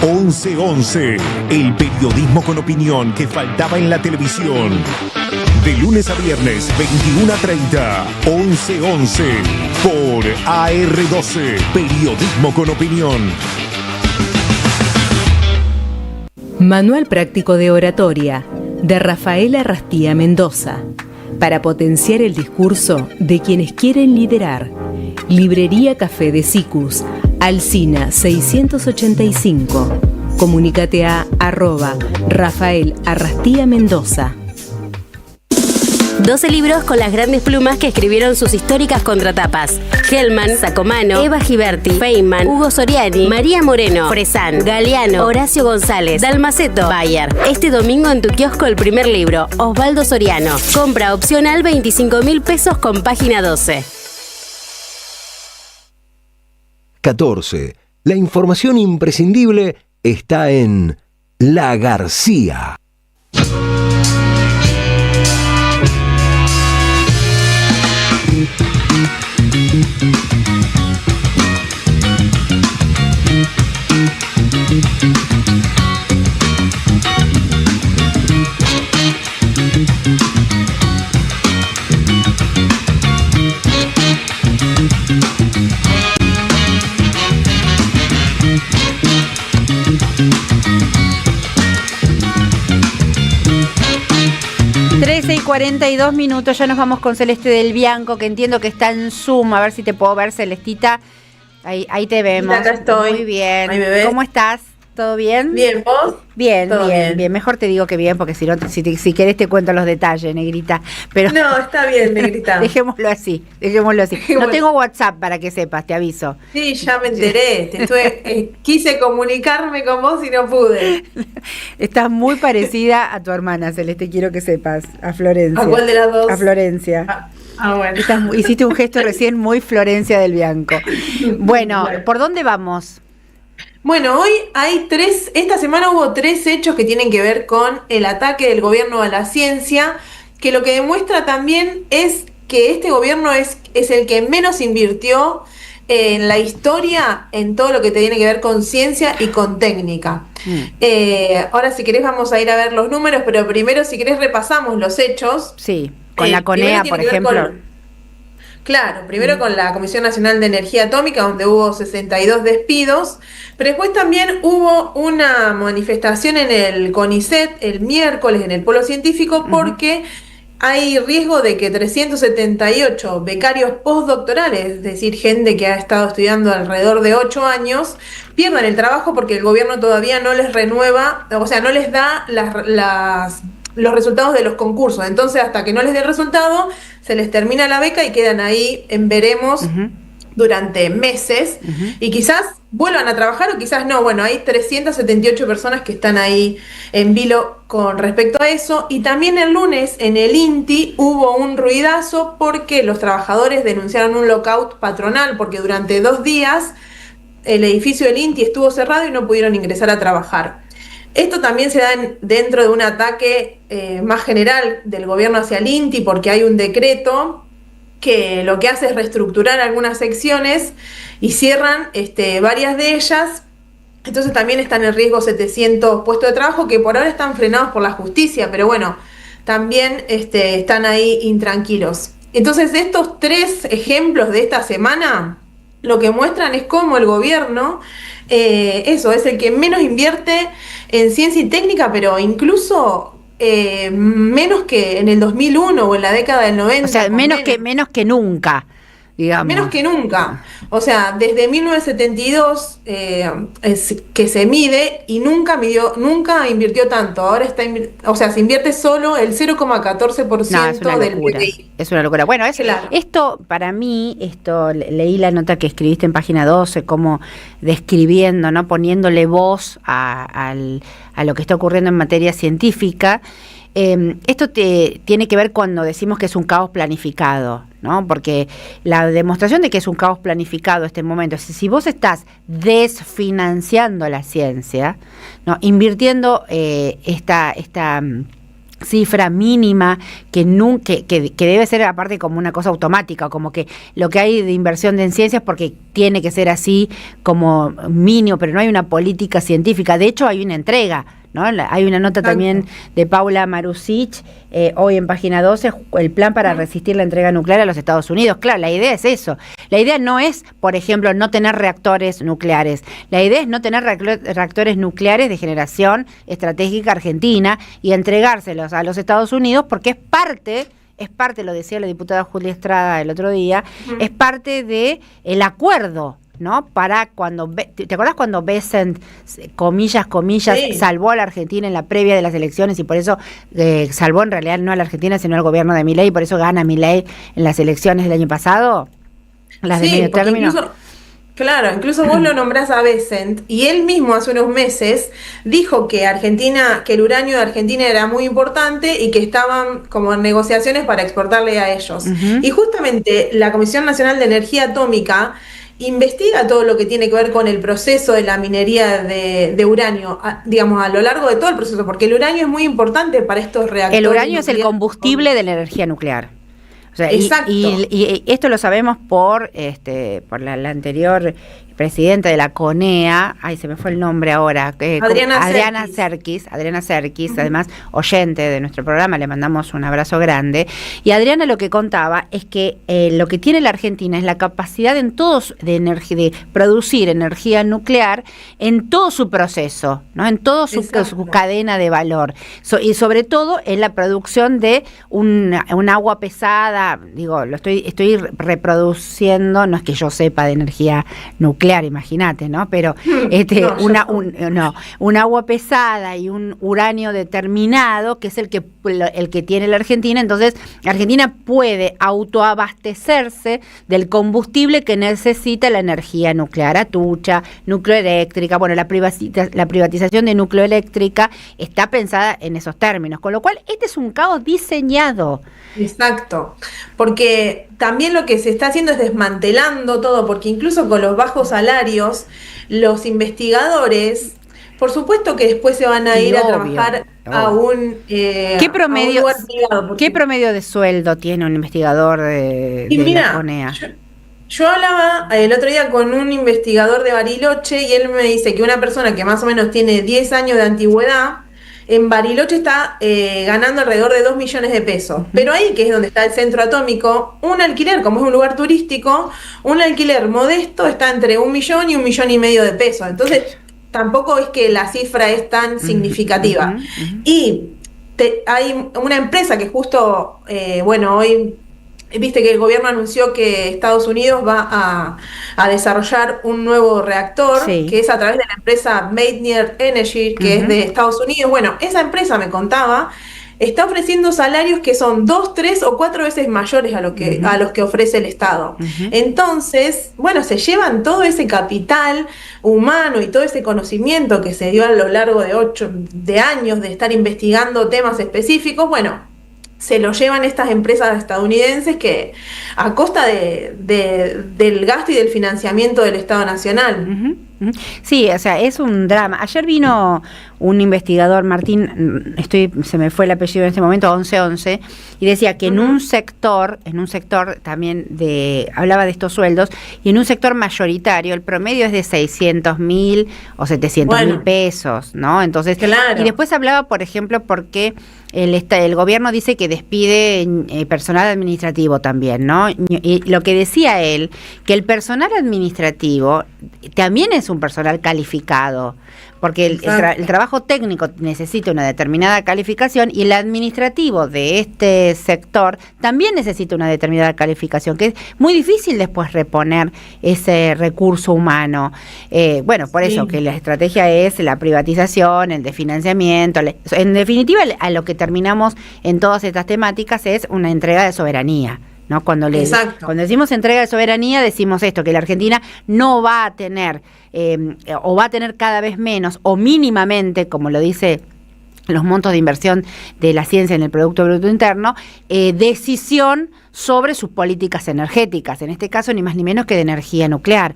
11-11, el periodismo con opinión que faltaba en la televisión. De lunes a viernes, 21:30, 11-11, por AR12, periodismo con opinión. Manual práctico de oratoria, de Rafael Arrastía Mendoza, para potenciar el discurso de quienes quieren liderar. Librería Café de Sicus, Alsina 685. Comunícate a @Rafael Arrastía Mendoza. 12 libros con las grandes plumas que escribieron sus históricas contratapas. Hellman, Sacomano, Eva Giberti, Feynman, Hugo Soriani, María Moreno, Fresán, Galeano, Horacio González, Dalmaceto, Bayer. Este domingo en tu kiosco el primer libro, Osvaldo Soriano. Compra opcional 25.000 pesos con página 12. 14. La información imprescindible está en La García. Y 42 minutos, ya nos vamos con Celeste del Bianco, que entiendo que está en Zoom. A ver si te puedo ver, Celestita. Ahí te vemos. Acá estoy. Muy bien. Ahí me ves. ¿Cómo estás? ¿Todo bien? Bien, ¿vos? Bien, Todo bien. Mejor te digo que bien, porque si no, si querés te cuento los detalles, negrita. Pero no, está bien, negrita. Dejémoslo así. No tengo WhatsApp, para que sepas, te aviso. Sí, ya me enteré. Quise comunicarme con vos y no pude. Estás muy parecida a tu hermana, Celeste, quiero que sepas. A Florencia. ¿A cuál de las dos? A Florencia. Bueno. Hiciste un gesto recién muy Florencia del Bianco. Bueno, ¿por dónde vamos? Bueno, hoy esta semana hubo 3 hechos que tienen que ver con el ataque del gobierno a la ciencia, que lo que demuestra también es que este gobierno es el que menos invirtió en la historia en todo lo que tiene que ver con ciencia y con técnica. Ahora, si querés, vamos a ir a ver los números, pero primero, si querés, repasamos los hechos. Sí, con la CONEA, por ejemplo. Claro, primero con la Comisión Nacional de Energía Atómica, donde hubo 62 despidos, pero después también hubo una manifestación en el CONICET el miércoles en el Polo Científico, porque hay riesgo de que 378 becarios postdoctorales, es decir, gente que ha estado estudiando alrededor de 8 años, pierdan el trabajo porque el gobierno todavía no les renueva, o sea, no les da los resultados de los concursos. Entonces, hasta que no les dé el resultado, se les termina la beca y quedan ahí en veremos durante meses. Y quizás vuelvan a trabajar o quizás no. Bueno, hay 378 personas que están ahí en vilo con respecto a eso. Y también el lunes en el INTI hubo un ruidazo porque los trabajadores denunciaron un lockout patronal, porque durante 2 días el edificio del INTI estuvo cerrado y no pudieron ingresar a trabajar. Esto también se da dentro de un ataque más general del gobierno hacia el INTI, porque hay un decreto que lo que hace es reestructurar algunas secciones y cierran varias de ellas. Entonces también están en riesgo 700 puestos de trabajo que por ahora están frenados por la justicia, pero bueno, también están ahí intranquilos. Entonces, estos 3 ejemplos de esta semana lo que muestran es cómo el gobierno es el que menos invierte en ciencia y técnica, pero incluso menos que en el 2001 o en la década del 90. O sea, menos que nunca, digamos. Menos que nunca. O sea, desde 1972 es que se mide y nunca invirtió tanto. Ahora se invierte solo el 0,14% del PBI. Es una locura. Bueno, claro. Esto para mí, leí la nota que escribiste en página 12, como describiendo, ¿no? Poniéndole voz a lo que está ocurriendo en materia científica. Esto tiene que ver cuando decimos que es un caos planificado, ¿no? Porque la demostración de que es un caos planificado este momento, si vos estás desfinanciando la ciencia, ¿no? Invirtiendo esta cifra mínima que debe ser aparte como una cosa automática, como que lo que hay de inversión en ciencias porque tiene que ser así como mínimo, pero no hay una política científica. De hecho, hay una entrega, ¿no? Hay una nota también de Paula Marusic, hoy en página 12, el plan para resistir la entrega nuclear a los Estados Unidos. Claro, la idea es eso. La idea no es, por ejemplo, no tener reactores nucleares. La idea es no tener reactores nucleares de generación estratégica argentina y entregárselos a los Estados Unidos porque es parte, lo decía la diputada Julia Estrada el otro día, es parte de el acuerdo ¿no? Para cuando, ¿te acordás cuando Bessent, comillas, Sí. salvó a la Argentina en la previa de las elecciones y por eso salvó en realidad no a la Argentina, sino al gobierno de Milei, y por eso gana Milei en las elecciones del año pasado? Las de medio porque término. Incluso vos lo nombrás a Bessent y él mismo hace unos meses dijo que el uranio de Argentina era muy importante y que estaban como en negociaciones para exportarle a ellos. Y justamente la Comisión Nacional de Energía Atómica investiga todo lo que tiene que ver con el proceso de la minería de uranio, digamos, a lo largo de todo el proceso, porque el uranio es muy importante para estos reactores. El uranio es el nucleares. combustible de la energía nuclear. O sea, Exacto. Y esto lo sabemos por la anterior presidenta de la CONEA, se me fue el nombre ahora, Adriana Serkis, además oyente de nuestro programa, le mandamos un abrazo grande. Y Adriana lo que contaba es que lo que tiene la Argentina es la capacidad de producir energía nuclear en todo su proceso, ¿no? En toda su cadena de valor, y sobre todo en la producción de un agua pesada. Digo, estoy reproduciendo, no es que yo sepa de energía nuclear, imagínate, ¿no? Pero un agua pesada y un uranio determinado, que es el que tiene la Argentina. Entonces, Argentina puede autoabastecerse del combustible que necesita la energía nuclear, Atucha, nucleoeléctrica. Bueno, la privatización de nucleoeléctrica está pensada en esos términos, con lo cual este es un caos diseñado. Exacto, porque también lo que se está haciendo es desmantelando todo, porque incluso con los bajos salarios, los investigadores, por supuesto que después se van a ir a trabajar a un ¿Qué promedio de sueldo tiene un investigador de la CONEA? Yo hablaba el otro día con un investigador de Bariloche y él me dice que una persona que más o menos tiene 10 años de antigüedad en Bariloche está ganando alrededor de 2 millones de pesos. Pero ahí, que es donde está el centro atómico, un alquiler, como es un lugar turístico, un alquiler modesto está entre 1 millón y 1,5 millones de pesos. Entonces, tampoco es que la cifra es tan significativa. Y hay una empresa que justo, hoy... Viste que el gobierno anunció que Estados Unidos va a desarrollar un nuevo reactor, que es a través de la empresa Meitner Energy, que es de Estados Unidos. Bueno, esa empresa, me contaba, está ofreciendo salarios que son 2, 3 o 4 veces mayores a los que ofrece el Estado. Entonces, se llevan todo ese capital humano y todo ese conocimiento que se dio a lo largo de años de estar investigando temas específicos. Se lo llevan estas empresas estadounidenses que a costa del gasto y del financiamiento del Estado Nacional. Sí, o sea, es un drama. Ayer vino un investigador, Martín, se me fue el apellido en este momento, 1111, y decía que en un sector también hablaba de estos sueldos, y en un sector mayoritario el promedio es de 600.000 o 700.000 pesos, ¿no? Entonces, y después hablaba, por ejemplo, porque el gobierno dice que despide personal administrativo también, ¿no? Y lo que decía él, que el personal administrativo también es un personal calificado, porque el trabajo técnico necesita una determinada calificación y el administrativo de este sector también necesita una determinada calificación, que es muy difícil después reponer ese recurso humano. Por eso que la estrategia es la privatización, el desfinanciamiento. En definitiva, a lo que terminamos en todas estas temáticas es una entrega de soberanía, ¿no? Cuando decimos entrega de soberanía, decimos esto, que la Argentina no va a tener, o va a tener cada vez menos, o mínimamente, como lo dice los montos de inversión de la ciencia en el Producto Bruto Interno, decisión sobre sus políticas energéticas, en este caso ni más ni menos que de energía nuclear.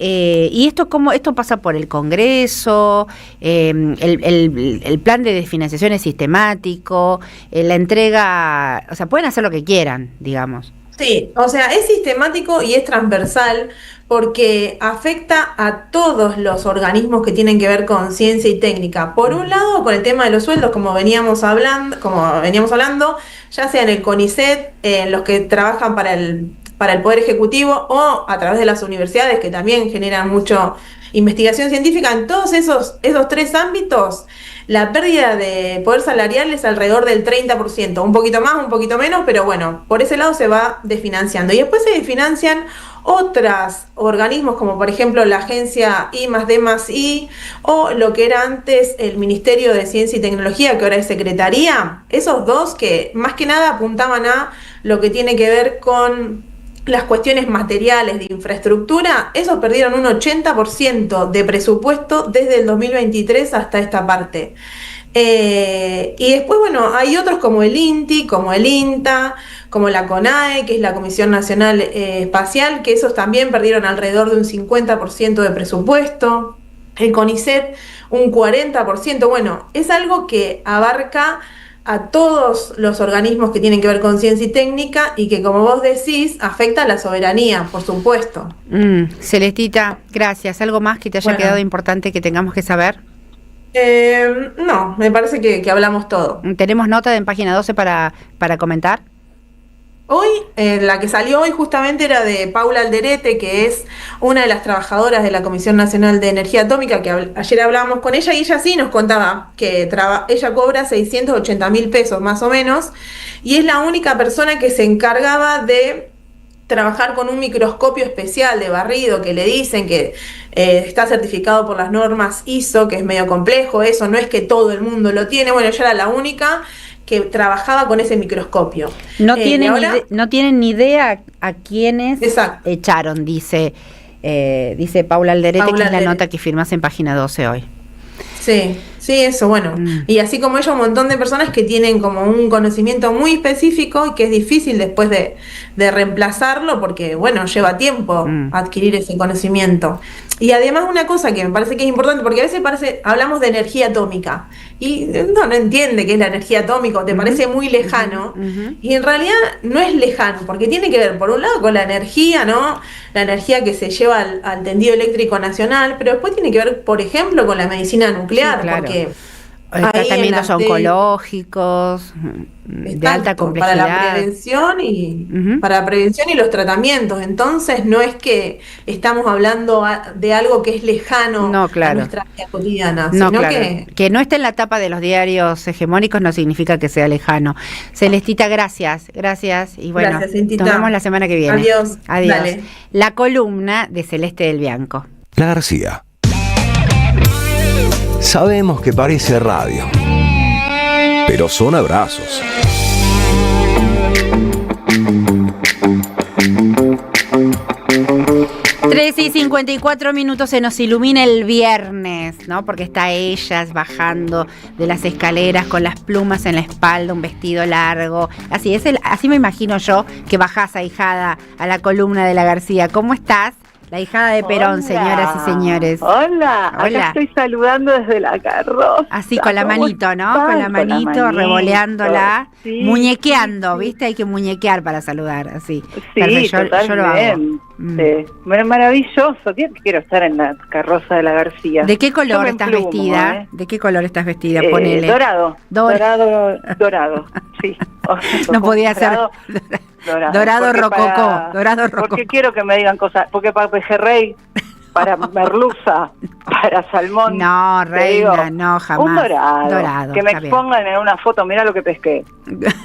Y esto pasa por el Congreso, el plan de desfinanciación es sistemático, la entrega, o sea, pueden hacer lo que quieran, digamos. Sí, o sea, es sistemático y es transversal porque afecta a todos los organismos que tienen que ver con ciencia y técnica. Por un lado, con el tema de los sueldos, como veníamos hablando, ya sea en el CONICET, los que trabajan para el Poder Ejecutivo o a través de las universidades que también generan mucho investigación científica. En todos esos 3 ámbitos, la pérdida de poder salarial es alrededor del 30%, un poquito más, un poquito menos, pero por ese lado se va desfinanciando. Y después se desfinancian otros organismos como por ejemplo la agencia I+D+I o lo que era antes el Ministerio de Ciencia y Tecnología, que ahora es Secretaría, esos dos que más que nada apuntaban a lo que tiene que ver con las cuestiones materiales de infraestructura, esos perdieron un 80% de presupuesto desde el 2023 hasta esta parte. Y después, bueno, hay otros como el INTI, como el INTA, como la CONAE, que es la Comisión Nacional Espacial, que esos también perdieron alrededor de un 50% de presupuesto. El CONICET, un 40%. Bueno, es algo que abarca a todos los organismos que tienen que ver con ciencia y técnica y que, como vos decís, afecta a la soberanía, por supuesto. Celestita, gracias. ¿Algo más que te haya quedado importante que tengamos que saber? No, me parece que hablamos todo. ¿Tenemos nota en página 12 para comentar? Hoy, la que salió hoy justamente era de Paula Alderete, que es una de las trabajadoras de la Comisión Nacional de Energía Atómica, que ayer hablábamos con ella y ella sí nos contaba que ella cobra 680.000 pesos más o menos, y es la única persona que se encargaba de trabajar con un microscopio especial de barrido que le dicen que está certificado por las normas ISO, que es medio complejo eso, no es que todo el mundo lo tiene. Bueno, ella era la única que trabajaba con ese microscopio. No tienen ni idea a quiénes echaron, dice Paula Alderete, que es la nota que firmas en página 12 hoy. Sí, eso, bueno. Y así como ella, un montón de personas que tienen como un conocimiento muy específico y que es difícil después de reemplazarlo porque, bueno, lleva tiempo adquirir ese conocimiento. Y además una cosa que me parece que es importante, porque a veces hablamos de energía atómica y no entiende qué es la energía atómica, o te parece muy lejano, y en realidad no es lejano, porque tiene que ver por un lado con la energía, ¿no? La energía que se lleva al tendido eléctrico nacional, pero después tiene que ver, por ejemplo, con la medicina nuclear, porque tratamientos oncológicos de alta complejidad para la prevención y los tratamientos. Entonces no es que estamos hablando de algo que es lejano a nuestra vida cotidiana, sino que no esté en la tapa de los diarios hegemónicos no significa que sea lejano. Celestita, gracias y bueno, nos vemos la semana que viene. Adiós. Dale. La columna de Celeste del Bianco. La García. Sabemos que parece radio, pero son abrazos. Y 54 minutos, se nos ilumina el viernes, ¿no? Porque está ellas bajando de las escaleras con las plumas en la espalda, un vestido largo. Así me imagino yo que bajás, ahijada, a la columna de la García. ¿Cómo estás? La hijada de Perón, señoras y señores. Hola, acá estoy saludando desde la carroza. Así, con la manito, ¿no? Con la manito, revoleándola, sí, muñequeando, sí. ¿Viste? Hay que muñequear para saludar, así. Sí, yo lo hago. Sí. Maravilloso, quiero estar en la carroza de la García. ¿De qué color estás vestida? ¿De qué color estás vestida? Ponele. Dorado, sí. No podía ser dorado rococó, porque quiero que me digan cosas, porque para pejerrey, para merluza, para salmón. No, reina, no, jamás. Un dorado que me expongan en una foto, mira lo que pesqué.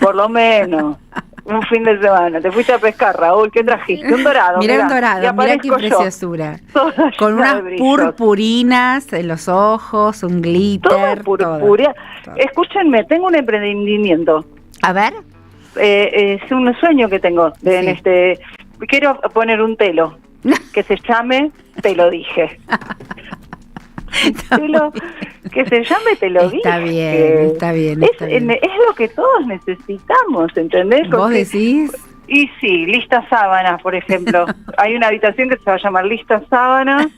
Por lo menos. Un fin de semana, te fuiste a pescar, Raúl, ¿qué trajiste? Un dorado. Mirá un dorado, mirá qué preciosura. Con unas purpurinas en los ojos, un glitter. Todo. Escúchenme, tengo un emprendimiento. A ver. Es un sueño que tengo. Quiero poner un telo que se llame Te lo dije. Que se llame Te lo dije. Está bien. Es lo que todos necesitamos, ¿entendés? ¿Vos decís? Y sí, lista sábana, por ejemplo. Hay una habitación que se va a llamar lista sábana.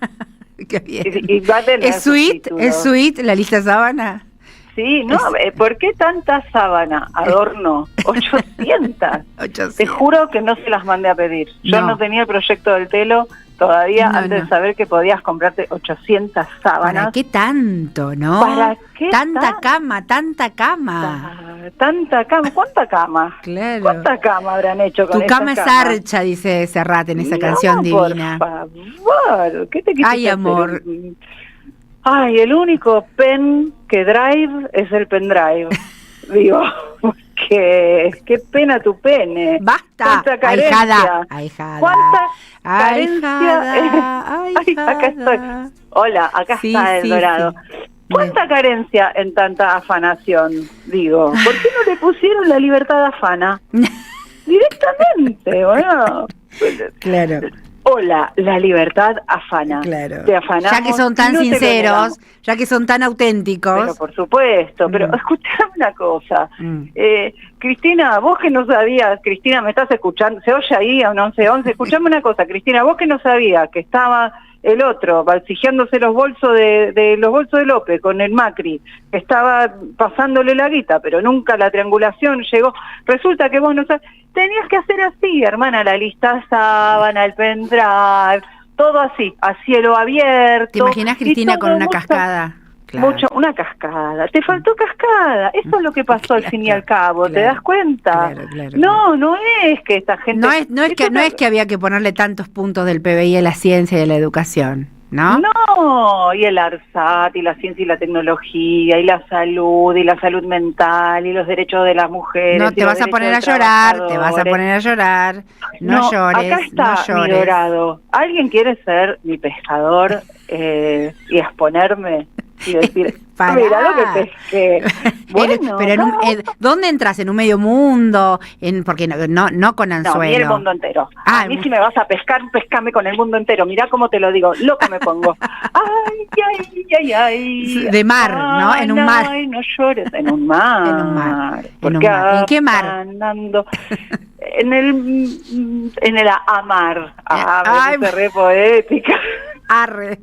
Qué bien. Y va a tener ¿Es suite la lista sábana? Sí, no, ¿por qué tanta sábana? Adorno, 800. Te juro que no se las mandé a pedir. Yo no tenía el proyecto del telo todavía antes de saber que podías comprarte 800 sábanas. ¿Para qué tanto, no? ¿Para qué tanta cama? Tanta cama. ¿Cuánta cama? Claro. ¿Cuánta cama habrán hecho con Tu esa cama es archa, dice Serrat en esa canción divina. Por favor, ¿qué te quieres Ay, amor. Ay, el único pen que drive es el pendrive. Digo, qué pena tu pene. Basta, cuánta carencia. ahijada. Cuánta carencia. Ay, acá estoy. Hola, acá está El Dorado. Sí. ¿Cuánta carencia en tanta afanación? Digo, ¿por qué no le pusieron la libertad afana? Directamente, bueno. Claro. Hola, la libertad afana. Claro. Te afanamos, ya que son tan sinceros, ya que son tan auténticos. Pero por supuesto, pero escuchame una cosa. Cristina, vos que no sabías, Cristina, ¿me estás escuchando? ¿Se oye ahí a un 1111? Escuchame una cosa, Cristina, vos que no sabías que estaba el otro valsijeándose los bolsos de los bolsos de López con el Macri, que estaba pasándole la guita, pero nunca la triangulación llegó. Resulta que vos no sabés, tenías que hacer así, hermana, la lista sábana, el pendrive, todo así, a cielo abierto. ¿Te imaginas, Cristina, con una cascada? Claro. Una cascada. Te faltó cascada. Eso es lo que pasó al fin y al cabo. ¿Te das cuenta? No es que esta gente... No es que había que ponerle tantos puntos del PBI a la ciencia y a la educación, ¿no? No, y el ARSAT, y la ciencia y la tecnología, y la salud mental, y los derechos de las mujeres. No, te vas a poner a llorar, No llores, acá está no llores. Mi Dorado. ¿Alguien quiere ser mi pescador y exponerme? Y decir, mira lo que pesqué. Bueno, pero ¿dónde entras? ¿En un medio mundo? Porque no con anzuelo. No, ni el mundo entero. A mí si me vas a pescar, pescame con el mundo entero. Mirá cómo te lo digo, loca me pongo. Ay. De mar, ¿no? En un mar. Ay, no llores, en un mar. En un mar. Porque ¿En qué mar? Andando en el amar. Me puse re poética. Arre.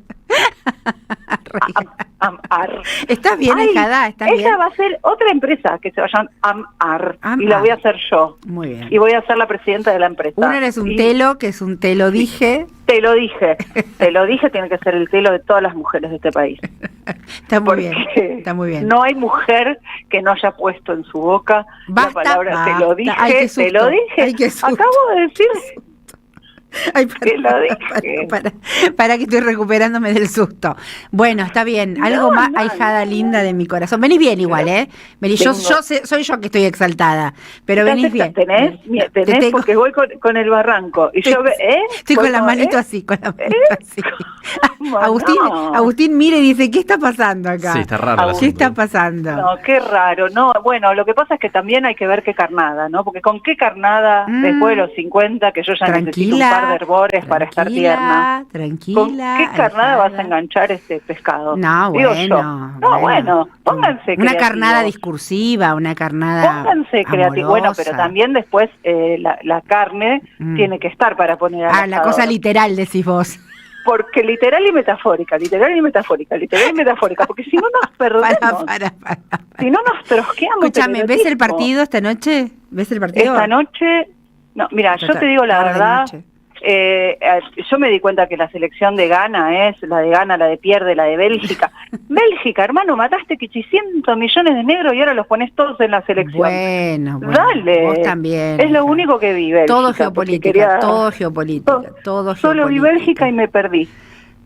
¿Estás bien, hijada? ¿Estás bien? Ella va a ser otra empresa que se va a llamar Amar. Y la voy a hacer yo. Muy bien. Y voy a ser la presidenta de la empresa. Uno eres un telo, que es un te lo dije. Te lo dije, tiene que ser el telo de todas las mujeres de este país. Está muy bien. No hay mujer que no haya puesto en su boca la palabra te lo dije. Acabo de decir... Ay, para que estoy recuperándome del susto. Bueno, está bien. Algo más, ahijada linda de mi corazón. Venís bien igual, ¿eh? Soy yo que estoy exaltada, pero venís bien. ¿Tenés? Porque voy con el barranco. Y yo, estoy con la manito así, Agustín mire y dice, ¿qué está pasando acá? Sí, está raro. ¿Qué está pasando? No, qué raro. No, bueno, lo que pasa es que también hay que ver qué carnada, ¿no? Porque con qué carnada, después de los 50, que yo ya necesito un par de herbores para estar tierna. Tranquila. ¿Con qué carnada vas a enganchar este pescado? No, bueno, pónganse creativos. Una carnada discursiva, una carnada pónganse creativos. Bueno, pero también después la carne tiene que estar para poner al la cosa literal, decís vos. Porque literal y metafórica, porque si no nos perdemos. Si no nos trosqueamos. Escúchame, ¿ves el partido esta noche? ¿Ves el partido? Esta noche, no, mira, yo te digo la verdad, yo me di cuenta que la selección de Ghana es la de Ghana, la de pierde, la de Bélgica. Bélgica, hermano, mataste 800 millones de negros y ahora los pones todos en la selección. Bueno, dale. Vos también. Es lo único que vi, Bélgica. Todo geopolítica. Solo vi Bélgica y me perdí.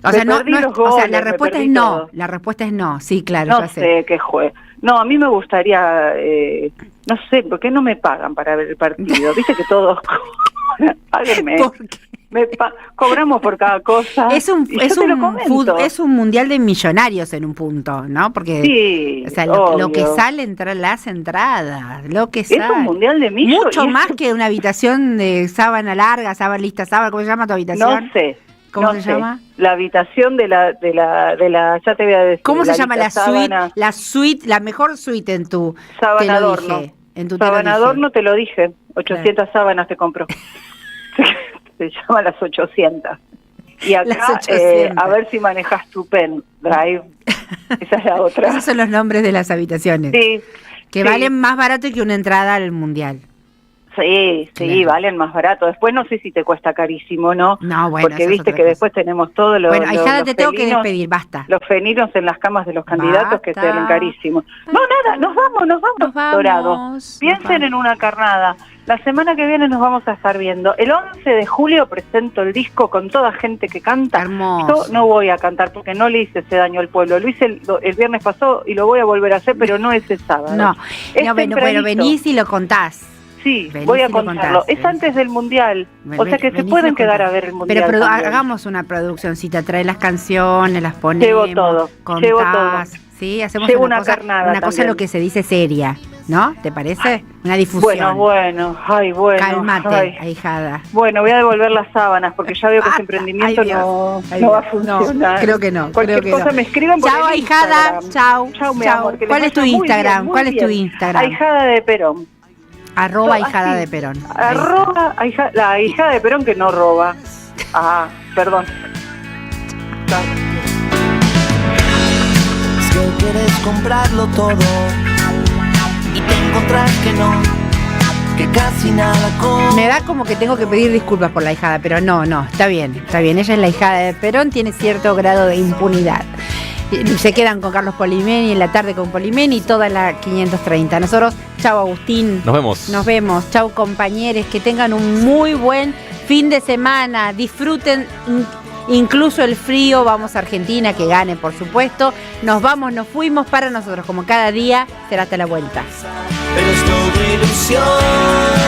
O sea, la respuesta es no. Todo. La respuesta es no. Sí, claro, no ya sé qué juez. No, a mí me gustaría, no sé, ¿por qué no me pagan para ver el partido? Viste que todos páguenme. ¿Por qué? Cobramos por cada cosa. Es un mundial de millonarios en un punto, ¿no? Porque sí, o sea, lo que sale las entradas, lo que sale. Es un mundial de millonarios. Mucho más que una habitación de sábana larga, ¿cómo se llama tu habitación? No sé. ¿Cómo se llama? La habitación de la, ya te voy a decir. ¿Cómo se llama la suite? La mejor suite en tu sábana adorno. Sábana adorno te lo dije. 800 sábanas te compro. Se llama las 800. Y acá, a ver si manejas tu pen drive. Esa es la otra. Esos son los nombres de las habitaciones. Sí. Que valen más barato que una entrada al mundial. Sí, claro. Valen más barato. Después no sé si te cuesta carísimo, ¿no? No, bueno, porque viste que después tenemos todo lo. Bueno, ahijada, te tengo que despedir, basta. Los felinos en las camas de los candidatos que salen carísimos. No, nada, nos vamos, Dorado. Piensen en una carnada. La semana que viene nos vamos a estar viendo. El 11 de julio presento el disco con toda gente que canta. Hermoso. Yo no voy a cantar porque no le hice ese daño al pueblo. Lo hice el viernes pasado y lo voy a volver a hacer, pero no ese sábado. No, tempranito. pero venís y lo contás. Sí, venís voy a y lo contarlo. contás, Es antes del Mundial. O sea que se pueden quedar a ver el Mundial. Pero también. hagamos una produccióncita, trae las canciones, las ponemos. Llevo todo, contás, llevo todo. Sí, hacemos Llevo una cosa, carnada una cosa también. lo que se dice seria, ¿no? ¿Te parece? Una difusión. Bueno, bueno. Cálmate, ahijada. Bueno, voy a devolver las sábanas porque ya veo que ese emprendimiento no va a funcionar. Creo que no. Cualquier creo que cosa no. me escriban por Chao, el ahijada. Instagram. Chao. Chao, mi amor. que ¿Cuál les es tu vaya muy Instagram? bien, muy ¿Cuál es tu bien. Instagram? Ahijada de Perón. @ ahijada de Perón. La ahijada de Perón que no roba. Ah, perdón. Chao. Es que quieres comprarlo todo y te encontrás que no, que casi nada con... Me da como que tengo que pedir disculpas por la ahijada, pero no, está bien. Ella es la ahijada de Perón, tiene cierto grado de impunidad. Se quedan con Carlos Polimeni en la tarde con Polimeni, toda la 530. Nosotros, chau Agustín. Nos vemos. Chau compañeros, que tengan un muy buen fin de semana. Disfruten incluso el frío. Vamos a Argentina, que gane por supuesto. Nos fuimos para nosotros, como cada día. Será hasta la vuelta. Pero es todo ilusión.